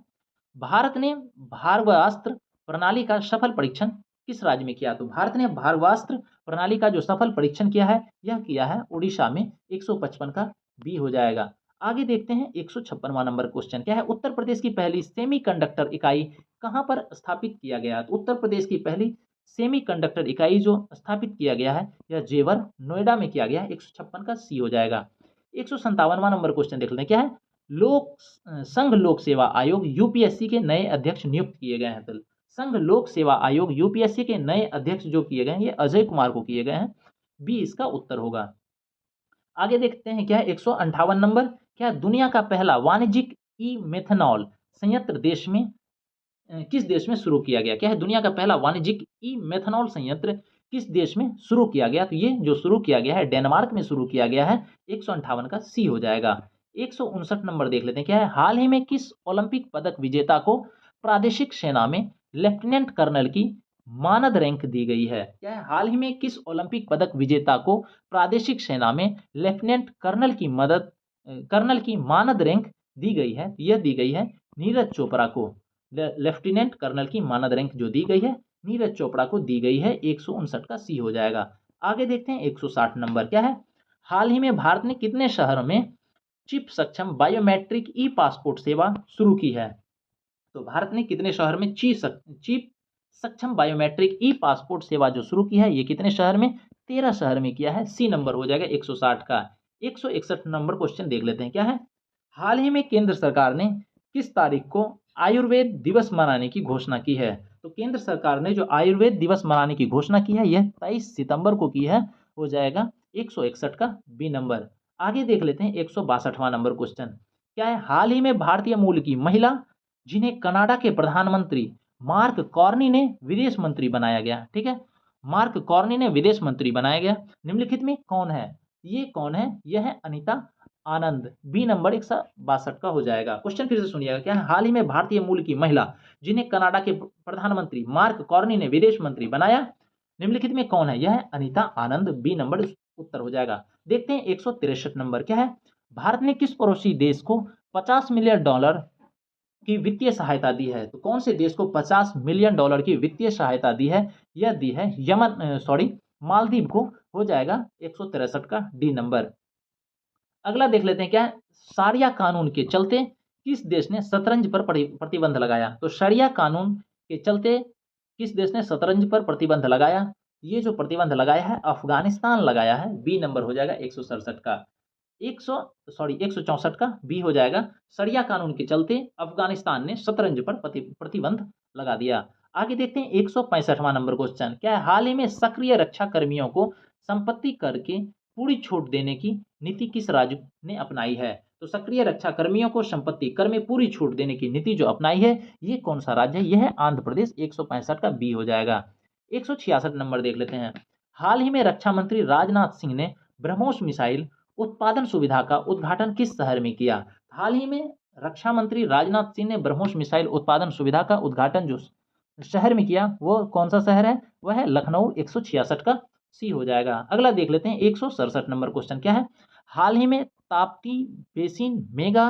भारत ने भारवास्त्र प्रणाली का सफल परीक्षण किस राज्य में किया? तो भारत ने भारवास्त्र प्रणाली का जो सफल परीक्षण किया है यह किया है उड़ीसा में। 155 का बी हो जाएगा। आगे देखते हैं 156वां नंबर क्वेश्चन। क्या है? उत्तर प्रदेश की पहली सेमीकंडक्टर इकाई कहां पर स्थापित किया गया? तो उत्तर प्रदेश की पहली सेमीकंडक्टर इकाई जो स्थापित किया गया है यह जेवर नोएडा में किया गया है। 156 का सी हो जाएगा। 157वां नंबर क्वेश्चन देख लेते हैं। क्या है? संघ लोक सेवा आयोग UPSC के नए अध्यक्ष नियुक्त किए गए हैं। तो संघ लोक सेवा आयोग UPSC के नए अध्यक्ष जो किए गए हैं ये अजय कुमार को किए गए हैं। बी इसका उत्तर होगा। आगे देखते हैं। क्या है? 158 नंबर। क्या दुनिया का पहला वाणिज्यिक ई-मेथनॉल संयंत्र देश में किस देश में शुरू किया गया? क्या है? दुनिया का पहला वाणिज्यिक ई-मेथनॉल संयंत्र किस देश में शुरू किया गया? तो ये जो शुरू किया गया है डेनमार्क में शुरू किया गया है। 158 का सी हो जाएगा। 159 नंबर देख लेते हैं। क्या है? हाल ही में किस ओलंपिक पदक विजेता को प्रादेशिक सेना में लेफ्टिनेंट कर्नल की मानद रैंक दी गई है? क्या है? हाल ही में किस ओलंपिक पदक विजेता को प्रादेशिक सेना में लेफ्टिनेंट कर्नल की मानद रैंक दी गई है? यह दी गई है नीरज चोपड़ा को। लेफ्टिनेंट कर्नल की मानद रैंक जो दी गई है नीरज चोपड़ा को दी गई है, 159 का सी हो जाएगा। आगे देखते हैं 160 नंबर क्या है। हाल ही में भारत ने कितने शहरों में चिप सक्षम बायोमेट्रिक ई पासपोर्ट सेवा शुरू की है? तो भारत ने कितने शहर में चिप सक्षम बायोमेट्रिक ई पासपोर्ट सेवा जो शुरू की है, ये कितने शहर में? 13 शहर में किया है, सी नंबर हो जाएगा 160 का। 161 नंबर क्वेश्चन देख लेते हैं क्या है। हाल ही में केंद्र सरकार ने किस तारीख को आयुर्वेद दिवस मनाने की घोषणा की है? तो केंद्र सरकार ने जो आयुर्वेद दिवस मनाने की घोषणा की है यह 23 सितंबर को की है, हो जाएगा 161 का बी नंबर। आगे देख लेते हैं 162वां नंबर क्वेश्चन क्या है। हाल ही में भारतीय मूल की महिला जिन्हें कनाडा के प्रधानमंत्री मार्क कॉर्नी ने विदेश मंत्री बनाया गया, ठीक है, मार्क कॉर्नी ने विदेश मंत्री बनाया गया, निम्नलिखित में कौन है? ये कौन है? यह है अनीता आनंद, बी नंबर 162 का हो जाएगा। क्वेश्चन फिर से सुनिएगा क्या है। हाल ही में भारतीय मूल की महिला जिन्हें कनाडा के प्रधानमंत्री मार्क कॉर्नी ने विदेश मंत्री बनाया, निम्नलिखित में कौन है? यह है अनीता आनंद, बी नंबर उत्तर हो जाएगा। देखते हैं 163 नंबर क्या है। भारत ने किस पड़ोसी देश को 50 मिलियन डॉलर की वित्तीय सहायता दी है? तो कौन से देश को 50 मिलियन डॉलर की वित्तीय सहायता दी है? यह दी है मालदीव को, हो जाएगा 163 का डी नंबर। अगला देख लेते हैं क्या है। शारिया कानून के चलते किस देश ने शतरंज पर प्रतिबंध लगाया? तो शरिया कानून के चलते किस देश ने शतरंज पर प्रतिबंध लगाया? ये जो प्रतिबंध लगाया है अफगानिस्तान लगाया है, बी नंबर हो जाएगा 167 का। 164 का बी हो जाएगा। शरिया कानून के चलते अफगानिस्तान ने शतरंज पर प्रतिबंध लगा दिया। आगे देखते हैं 165वां नंबर क्वेश्चन क्या है। हाल ही में सक्रिय रक्षा कर्मियों को संपत्ति कर के पूरी छूट देने की नीति किस राज्य ने अपनाई है? तो सक्रिय रक्षा कर्मियों को संपत्ति कर में पूरी छूट देने की नीति जो अपनाई है ये कौन सा राज्य है? यह है आंध्र प्रदेश, 165 का बी हो जाएगा। 166 नंबर देख लेते हैं। हाल ही में रक्षा मंत्री राजनाथ सिंह ने ब्रह्मोस मिसाइल उत्पादन सुविधा का उद्घाटन किस शहर में किया? हाल ही में रक्षा मंत्री राजनाथ सिंह ने ब्रह्मोस मिसाइल उत्पादन सुविधा का उद्घाटन जो शहर में किया वो कौन सा शहर है? वह है लखनऊ, 166 का सी हो जाएगा। अगला देख लेते हैं 167 नंबर क्वेश्चन क्या है। हाल ही में ताप्ती बेसिन मेगा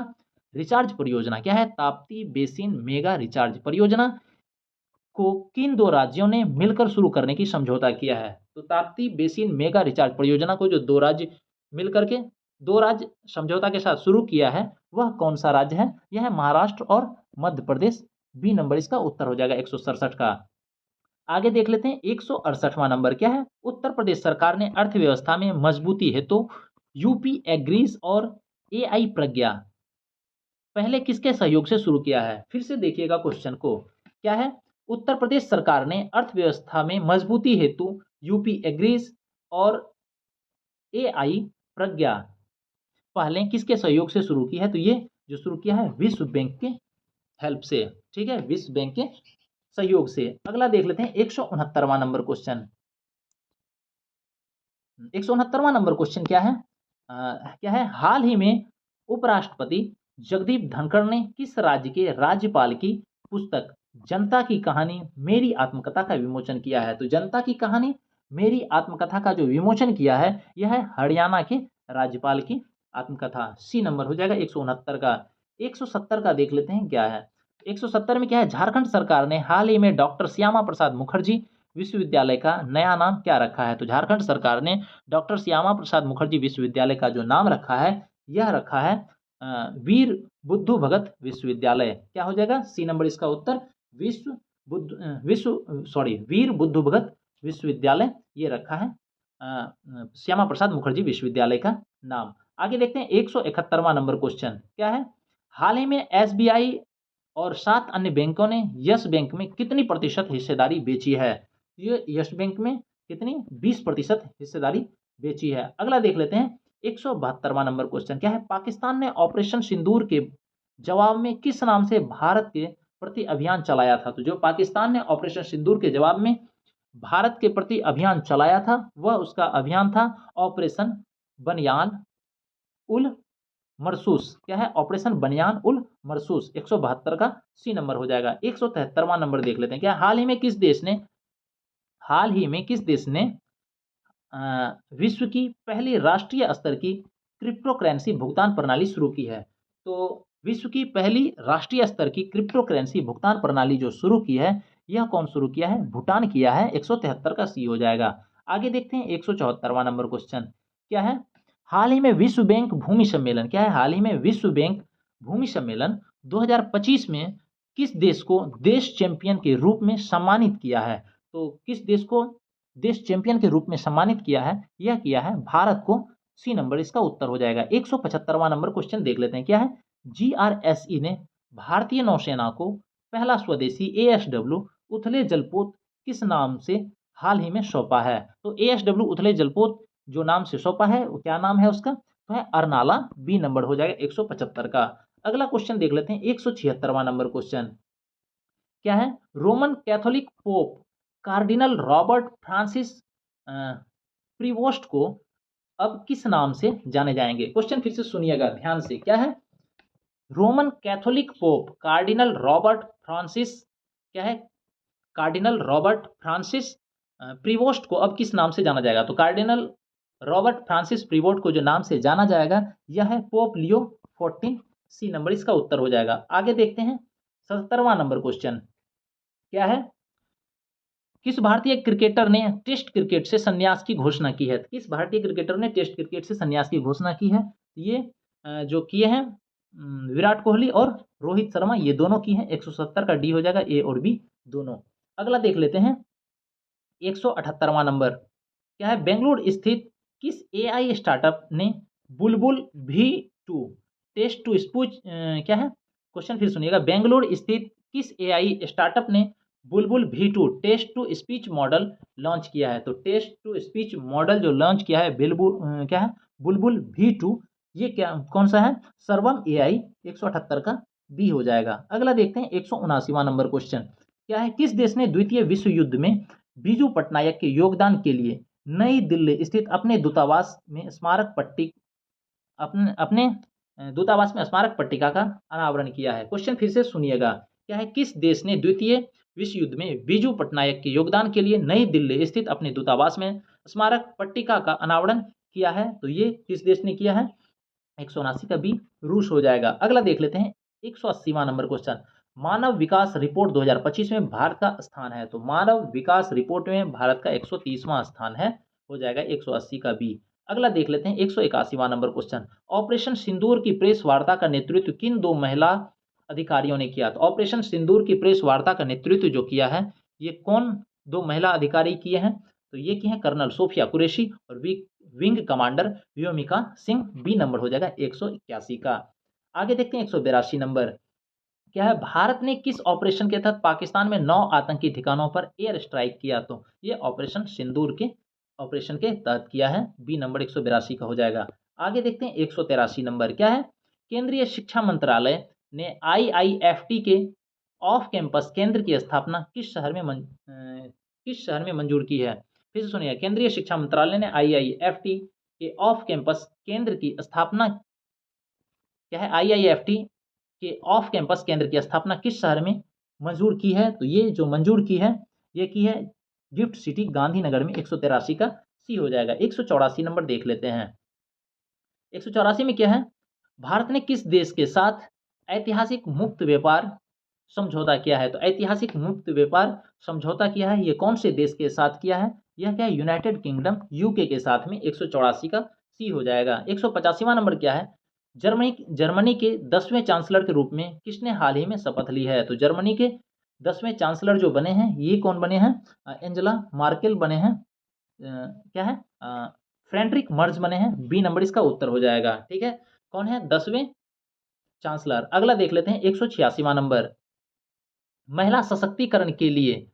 रिचार्ज परियोजना क्या है? ताप्ती बेसिन मेगा रिचार्ज परियोजना को किन दो राज्यों ने मिलकर शुरू करने की समझौता किया है? तो ताप्ती बेसिन मेगा रिचार्ज परियोजना को जो दो राज्य मिलकर के दो राज्य समझौता के साथ शुरू किया है वह कौन सा राज्य है? यह है महाराष्ट्र और मध्य प्रदेश, बी नंबर इसका उत्तर हो जाएगा 167 का। आगे देख लेते हैं 168वां नंबर क्या है। उत्तर प्रदेश सरकार ने अर्थव्यवस्था में मजबूती हेतु यूपी एग्रीज और एआई प्रज्ञा पहले किसके सहयोग से शुरू किया है? फिर से देखिएगा क्वेश्चन को क्या है। उत्तर प्रदेश सरकार ने अर्थव्यवस्था में मजबूती हेतु यूपी एग्रीज और एआई प्रज्ञा पहले किसके सहयोग से शुरू की है? तो ये जो शुरू किया है विश्व बैंक के हेल्प से, ठीक है, विश्व बैंक के सहयोग से। अगला देख लेते हैं 169वां नंबर क्वेश्चन। 169वां नंबर क्वेश्चन क्या है? क्या है। हाल ही में उपराष्ट्रपति जगदीप धनखड़ ने किस राज्य के राज्यपाल की पुस्तक जनता की कहानी मेरी आत्मकथा का विमोचन किया है? तो जनता की कहानी मेरी आत्मकथा का जो विमोचन किया है यह है हरियाणा के राज्यपाल की आत्मकथा, सी नंबर हो जाएगा 169 का। 170 का देख लेते हैं क्या है। 170 में क्या है। झारखंड सरकार ने हाल ही में डॉक्टर श्यामा प्रसाद मुखर्जी विश्वविद्यालय का नया नाम क्या रखा है? तो झारखंड सरकार ने डॉक्टर श्यामा प्रसाद मुखर्जी विश्वविद्यालय का जो नाम रखा है यह रखा है वीर बुद्धू भगत विश्वविद्यालय, क्या हो जाएगा? सी नंबर इसका उत्तर वीर बुद्धू भगत विश्वविद्यालय ये रखा है श्यामा प्रसाद मुखर्जी विश्वविद्यालय का नाम। आगे देखते हैं 171वां नंबर क्वेश्चन क्या है। हाल ही में एसबीआई और 7 अन्य बैंकों ने यस बैंक में कितनी प्रतिशत हिस्सेदारी बेची है? ये यस बैंक में कितनी? 20% हिस्सेदारी बेची है। अगला देख लेते हैं 172वां नंबर क्वेश्चन क्या है। पाकिस्तान ने ऑपरेशन सिंदूर के जवाब में किस नाम से भारत के प्रति अभियान चलाया था? तो जो पाकिस्तान ने ऑपरेशन सिंदूर के जवाब में भारत के प्रति अभियान चलाया था वह उसका अभियान था ऑपरेशन बनियान उल मरसूस, क्या है? ऑपरेशन बनियान उल मरसूस, 172 का सी नंबर हो जाएगा। 173वां नंबर देख लेते हैं क्या। हाल ही में किस देश ने विश्व की पहली राष्ट्रीय स्तर की क्रिप्टो करेंसी भुगतान प्रणाली शुरू की है? तो विश्व की पहली राष्ट्रीय स्तर की क्रिप्टो करेंसी भुगतान प्रणाली जो शुरू की है, यह कौन शुरू किया है? भूटान किया है। 173 का सी हो जाएगा। आगे देखते हैं 174वां नंबर क्वेश्चन क्या है? हाल ही में विश्व बैंक भूमि सम्मेलन क्या है? हाल ही में विश्व बैंक भूमि सम्मेलन 2025 में किस देश को देश चैंपियन के रूप में सम्मानित किया है? तो किस देश को देश चैंपियन के रूप में सम्मानित किया है? यह किया है भारत को। सी नंबर इसका उत्तर हो जाएगा। 175वां नंबर क्वेश्चन देख लेते हैं क्या है? जीआरएसई ने भारतीय नौसेना को पहला स्वदेशी एएसडब्ल्यू उथले जलपोत किस नाम से हाल ही में सौंपा है? तो एएसडब्ल्यू उथले जलपोत जो नाम से सौंपा है वो क्या नाम है उसका? तो है अरनाला। बी नंबर हो जाएगा 175 का। अगला क्वेश्चन देख लेते हैं 176वां नंबर क्वेश्चन क्या है? Roman Catholic Pope cardinal Robert Francis Prevost को अब किस नाम से जाने जाएंगे? क्वेश्चन फिर से सुनिएगा ध्यान से क्या है? Roman Catholic Pope cardinal Robert Francis क्या है? कार्डिनल रॉबर्ट फ्रांसिस प्रीवोस्ट को अब किस नाम से जाना जाएगा? तो कार्डिनल रॉबर्ट फ्रांसिस प्रीवोस्ट को जो नाम से जाना जाएगा यह है पोप लियो 14। सी नंबर इसका उत्तर हो जाएगा। आगे देखते हैं 77वां नंबर क्वेश्चन क्या है? किस भारतीय क्रिकेटर ने टेस्ट क्रिकेट से संन्यास की घोषणा की है? किस भारतीय क्रिकेटर ने टेस्ट क्रिकेट से संन्यास की घोषणा की है? ये जो किए हैं विराट कोहली और रोहित शर्मा, ये दोनों की हैं। 170 का डी हो जाएगा, ए और बी दोनों। अगला देख लेते हैं 178वां नंबर क्या है? बेंगलुरु स्थित किस एआई स्टार्टअप ने Bulbul V2 text to speech क्या है? क्वेश्चन फिर सुनिएगा। बेंगलुरु स्थित किस एआई स्टार्टअप ने Bulbul V2 text to speech model launch किया है? तो टेस्ट टू स्पीच मॉडल जो लॉन्च किया है क्या है? बुलबुल V2। ये क्या कौन सा है? सर्वम एआई। 178 का बी हो जाएगा। अगला देखते हैं 179वां नंबर क्वेश्चन क्या है? किस देश ने द्वितीय विश्व युद्ध में बीजू पटनायक के योगदान के लिए नई दिल्ली स्थित अपने दूतावास में स्मारक पट्टिका का अनावरण किया है? क्वेश्चन फिर से सुनिएगा क्या है? किस देश ने द्वितीय विश्व युद्ध में बीजू पटनायक के योगदान के लिए नई दिल्ली स्थित अपने दूतावास में स्मारक पट्टिका का अनावरण किया है? तो ये किस देश ने किया है? 179 का बी रूस हो जाएगा। अगला देख लेते हैं 180वां नंबर क्वेश्चन मानव विकास रिपोर्ट 2025 में भारत का स्थान है? तो मानव विकास रिपोर्ट में भारत का 130वां स्थान है, हो जाएगा 180 का बी। अगला देख लेते हैं 181वां नंबर क्वेश्चन ऑपरेशन सिंदूर की प्रेस वार्ता का नेतृत्व किन दो महिला अधिकारियों ने किया? तो ऑपरेशन सिंदूर की प्रेस वार्ता का नेतृत्व जो किया है ये कौन दो महिला अधिकारी किए हैं? तो ये किए हैं कर्नल सोफिया कुरैशी और wing commander Vyomika Singh. B number हो जाएगा 181 का। आगे देखते हैं 182 नंबर क्या है? भारत ने किस ऑपरेशन के तहत पाकिस्तान में 9 आतंकी ठिकानों पर एयर स्ट्राइक किया? तो ये ऑपरेशन सिंदूर के ऑपरेशन के तहत किया है। बी नंबर 182 का हो जाएगा। आगे देखते हैं 183 नंबर क्या है? केंद्रीय शिक्षा मंत्रालय ने आईआईएफटी के ऑफ कैंपस केंद्र की स्थापना किस शहर में मंजूर की है? फिर से सुनिए, केंद्रीय शिक्षा मंत्रालय ने आईआईएफटी के ऑफ कैंपस केंद्र की स्थापना क्या है? आईआईएफटी के ऑफ कैंपस केंद्र की स्थापना किस शहर में मंजूर की है? तो ये जो मंजूर की है ये की है गिफ्ट सिटी गांधीनगर में। 183 का सी हो जाएगा। 184 नंबर देख लेते हैं। 184 में क्या है? भारत ने किस देश के साथ ऐतिहासिक मुक्त व्यापार समझौता किया है? तो ऐतिहासिक मुक्त व्यापार समझौता किया है, ये कौन से देश के साथ किया है? यह क्या है? यूनाइटेड किंगडम यूके के साथ में। 184 का सी हो जाएगा। 185वां नंबर क्या है? जर्मनी के 10वें चांसलर के रूप में किसने हाल ही में शपथ ली है? तो जर्मनी के 10वें चांसलर जो बने हैं ये कौन बने हैं? एंजेला मार्केल बने हैं। क्या है? फ्रेडरिक मर्ज बने हैं। बी नंबर इसका उत्तर हो जाएगा। ठीक है, कौन है 10वें चांसलर? अगला देख लेते हैं 186वां नंबर महिला सशक्तिकरण के लिए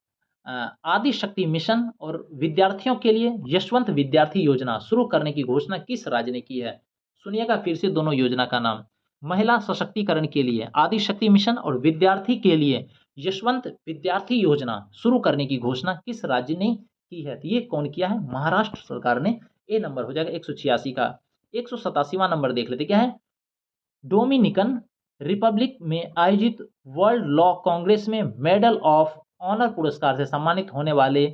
आदि शक्ति मिशन और विद्यार्थियों के लिए यशवंत विद्यार्थी योजना शुरू करने की घोषणा किस राज्य ने की है? सुनिएगा फिर से दोनों योजना का नाम। महिला सशक्तिकरण के लिए आदि शक्ति मिशन और विद्यार्थी के लिए यशवंत विद्यार्थी योजना शुरू करने की घोषणा किस राज्य ने की है? तो ये कौन किया है? महाराष्ट्र सरकार ने। ए नंबर हो जाएगा 186 का। 187वां नंबर देख लेते क्या है? डोमिनिकन रिपब्लिक में आयोजित वर्ल्ड लॉ कांग्रेस में मेडल ऑफ ऑनर पुरस्कार से सम्मानित होने वाले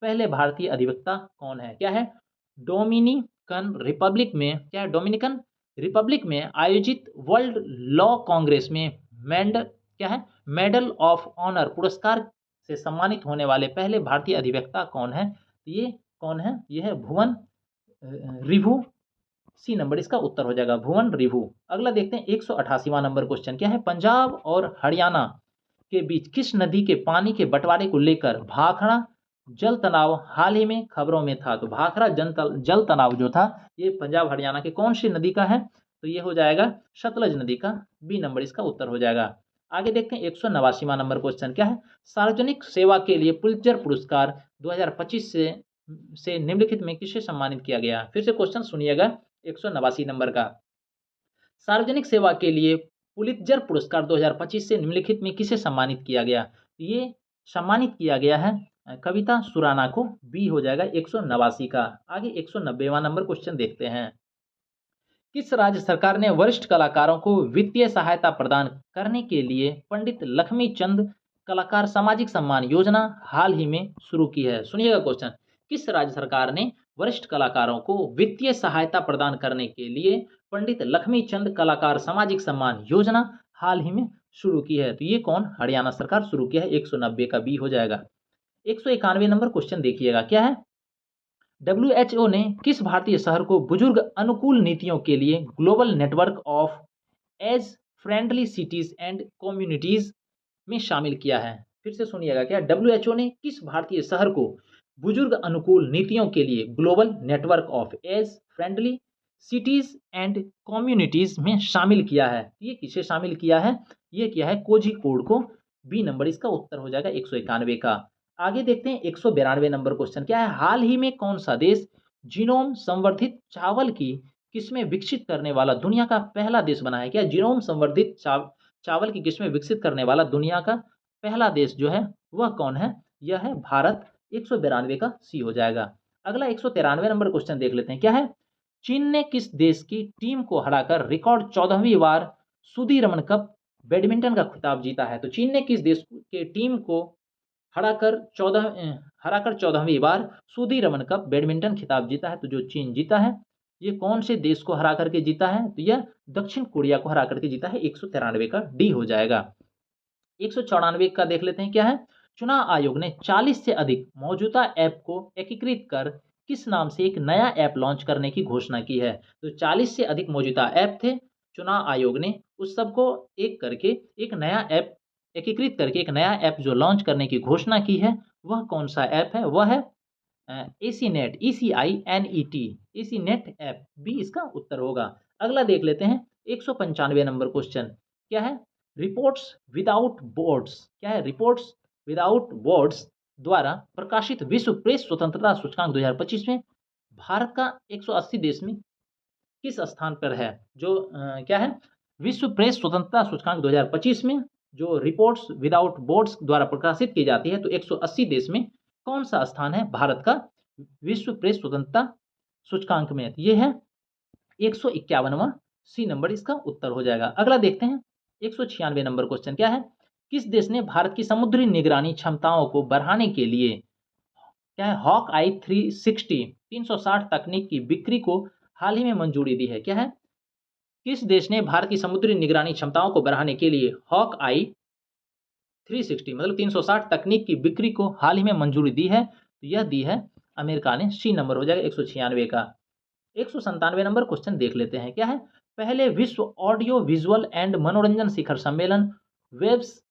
पहले भारतीय अधिवक्ता कौन है? क्या है? डोमिनिकन रिपब्लिक में क्या है? डोमिनिकन रिपब्लिक में आयोजित वर्ल्ड लॉ कांग्रेस में मेडल ऑफ ऑनर पुरस्कार से सम्मानित होने वाले पहले भारतीय अधिवक्ता कौन है? ये कौन है? ये है भुवन रिभु। सी नंबर इसका उत्तर हो जाएगा, भुवन रिभु। अगला देखते हैं 188वां नंबर क्वेश्चन क्या है? पंजाब और हरियाणा के बीच किस नदी के पानी के बंटवारे को लेकर भाखड़ा जल तनाव हाल ही में खबरों में था? तो भाखड़ा जल तनाव जो था ये पंजाब हरियाणा के कौन सी नदी का है? तो ये हो जाएगा सतलज नदी का। बी नंबर इसका उत्तर हो जाएगा। आगे देखते हैं 189वां नंबर क्वेश्चन क्या है? सार्वजनिक सेवा के लिए पुलित्जर पुरस्कार 2025 से निम्नलिखित में किसे सम्मानित किया गया? फिर से क्वेश्चन सुनिएगा 189 नंबर का। सार्वजनिक सेवा के लिए पुलित्जर पुरस्कार 2025 से निम्नलिखित में किसे सम्मानित किया गया? ये सम्मानित किया गया है कविता सुराना को। बी हो जाएगा 189 का। आगे 190वां नंबर क्वेश्चन देखते हैं। किस राज्य सरकार ने वरिष्ठ कलाकारों को वित्तीय सहायता प्रदान करने के लिए पंडित लक्ष्मीचंद कलाकार सामाजिक सम्मान योजना हाल ही में शुरू की है? सुनिएगा क्वेश्चन, किस राज्य सरकार ने वरिष्ठ कलाकारों को वित्तीय सहायता प्रदान करने के लिए पंडित लक्ष्मीचंद कलाकार सामाजिक सम्मान योजना हाल ही में शुरू की है? तो ये कौन? हरियाणा सरकार शुरू किया है। 190 का बी हो जाएगा। 191 नंबर क्वेश्चन देखिएगा क्या है? WHO ने किस भारतीय शहर को बुजुर्ग अनुकूल नीतियों के लिए global network of age friendly cities and communities में शामिल किया है? फिर से सुनिएगा क्या? WHO ने किस भारतीय शहर को बुजुर्ग अनुकूल नीतियों के लिए global network of age friendly cities and communities में शामिल किया है? ये किसे शामिल किया है? ये किया है कोझिकोड को। बी नंबर इसका उत्तर हो जाएगा 191 का। आगे देखते हैं 192 नंबर क्वेश्चन क्या है? हाल ही में कौन सा देश जीनोम संवर्धित चावल की किस्में विकसित करने वाला दुनिया का पहला देश बना है? क्या जीनोम संवर्धित चावल की किस्में विकसित करने वाला दुनिया का पहला देश जो है वह कौन है? यह है भारत। 192 का सी हो जाएगा। अगला 193 नंबर क्वेश्चन देख लेते हैं क्या है? चीन ने किस देश की टीम को हराकर रिकॉर्ड 14वीं बार सुदीरमन कप बैडमिंटन का खिताब जीता है? तो चीन ने किस देश के टीम को हराकर 14वीं बार सुदीरमन कप बैडमिंटन खिताब जीता है? तो जो चीन जीता है ये कौन से देश को हरा करके जीता है? तो यह दक्षिण कोरिया को हरा करके जीता है। 193 का डी हो जाएगा। 194 का देख लेते हैं क्या है? चुनाव आयोग ने 40 से अधिक मौजूदा ऐप को एकीकृत कर किस नाम से एक नया ऐप लॉन्च करने की घोषणा की है? तो 40 से अधिक मौजूदा ऐप थे, चुनाव आयोग ने उस सबको एक करके एक नया ऐप एकीकृत करके एक नया ऐप जो लॉन्च करने की घोषणा की है वह कौन सा ऐप है? वह है एसीनेट, ECINET, एसीनेट ऐप। बी इसका उत्तर होगा। अगला देख लेते हैं 195 नंबर क्वेश्चन क्या है? रिपोर्ट्स विदाउट बॉर्डर्स क्या है? रिपोर्ट्स विदाउट बॉर्डर्स द्वारा प्रकाशित विश्व प्रेस स्वतंत्रता सूचकांक 2025 में भारत का 180 देश में किस स्थान पर है? जो क्या है? विश्व प्रेस स्वतंत्रता सूचकांक 2025 में जो रिपोर्ट्स विदाउट बॉर्डर्स द्वारा प्रकाशित की जाती है तो 180 देश में कौन सा स्थान है भारत का विश्व प्रेस स्वतंत्रता सूचकांक में? ये है 151वां। सी नंबर इसका उत्तर हो जाएगा। अगला देखते हैं 196 नंबर क्वेश्चन क्या है? किस देश ने भारत की समुद्री निगरानी क्षमताओं को बढ़ाने के लिए क्या है हॉक आई 360 तकनीक की बिक्री को हाल ही में मंजूरी दी है? क्या है? किस देश ने भारत की समुद्री निगरानी क्षमताओं को बढ़ाने के लिए हॉक आई 360 मतलब 360 तकनीक की बिक्री को हाल ही में मंजूरी दी है? तो यह दी है अमेरिका ने। सी नंबर हो जाएगा 196 का। 197 नंबर क्वेश्चन देख लेते हैं क्या है? पहले विश्व ऑडियो विजुअल एंड मनोरंजन शिखर सम्मेलन वेब्स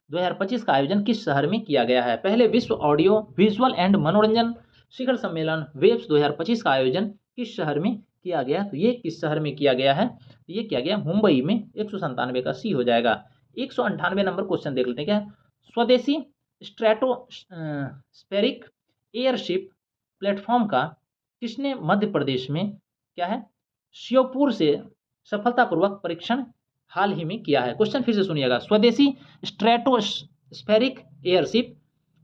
2025 का आयोजन किस शहर में किया गया है? पहले विश्व ऑडियो विजुअल एंड मनोरंजन शिखर सम्मेलन वेब्स 2025 का आयोजन किस शहर में किया गया? तो ये किस शहर में किया गया है? तो ये किया गया मुंबई में। 197 का सी हो जाएगा। 198 नंबर क्वेश्चन देख लेते हैं क्या है? स्वदेशी स्ट्रेटोस्फेरिक एयरशिप प्लेटफॉर्म का किसने मध्य प्रदेश में क्या है श्योपुर से सफलतापूर्वक परीक्षण हाल ही में किया है? क्वेश्चन फिर से सुनिएगा। स्वदेशी स्ट्रेटोस्फेरिक एयरशिप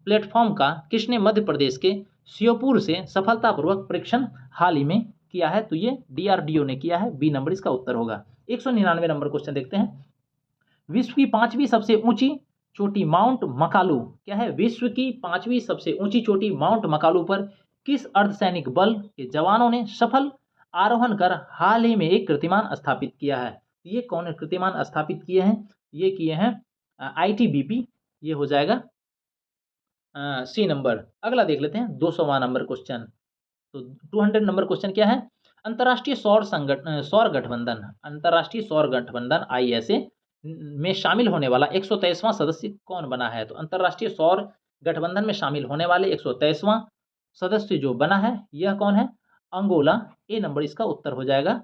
प्लेटफॉर्म का किसने मध्य प्रदेश के श्योपुर से सफलतापूर्वक परीक्षण हाल ही में किया है? तो ये DRDO ने किया है। बी नंबर इसका उत्तर होगा। 199 नंबर क्वेश्चन देखते हैं। विश्व की 5वीं सबसे ऊंची चोटी माउंट मकालू क्या है? विश्व की 5वीं सबसे ऊंची चोटी माउंट मकालू पर किस अर्धसैनिक बल के जवानों ने सफल आरोहण कर हाल ही में एक कीर्तिमान स्थापित किया है। ये कौन कीर्तिमान स्थापित किए हैं? ये किए हैं आईटीबीपी। ये हो जाएगा सी नंबर। अगला देख लेते हैं 200वां नंबर क्वेश्चन। तो 200 नंबर क्वेश्चन क्या है? अंतर्राष्ट्रीय सौर गठबंधन, अंतर्राष्ट्रीय सौर गठबंधन आईएसए में शामिल होने वाला 123वां सदस्य कौन बना है? तो अंतर्राष्ट्रीय सौर गठबंधन में शामिल होने वाले 123वां सदस्य जो बना है यह कौन है? अंगोला। ए नंबर इसका उत्तर हो जाएगा।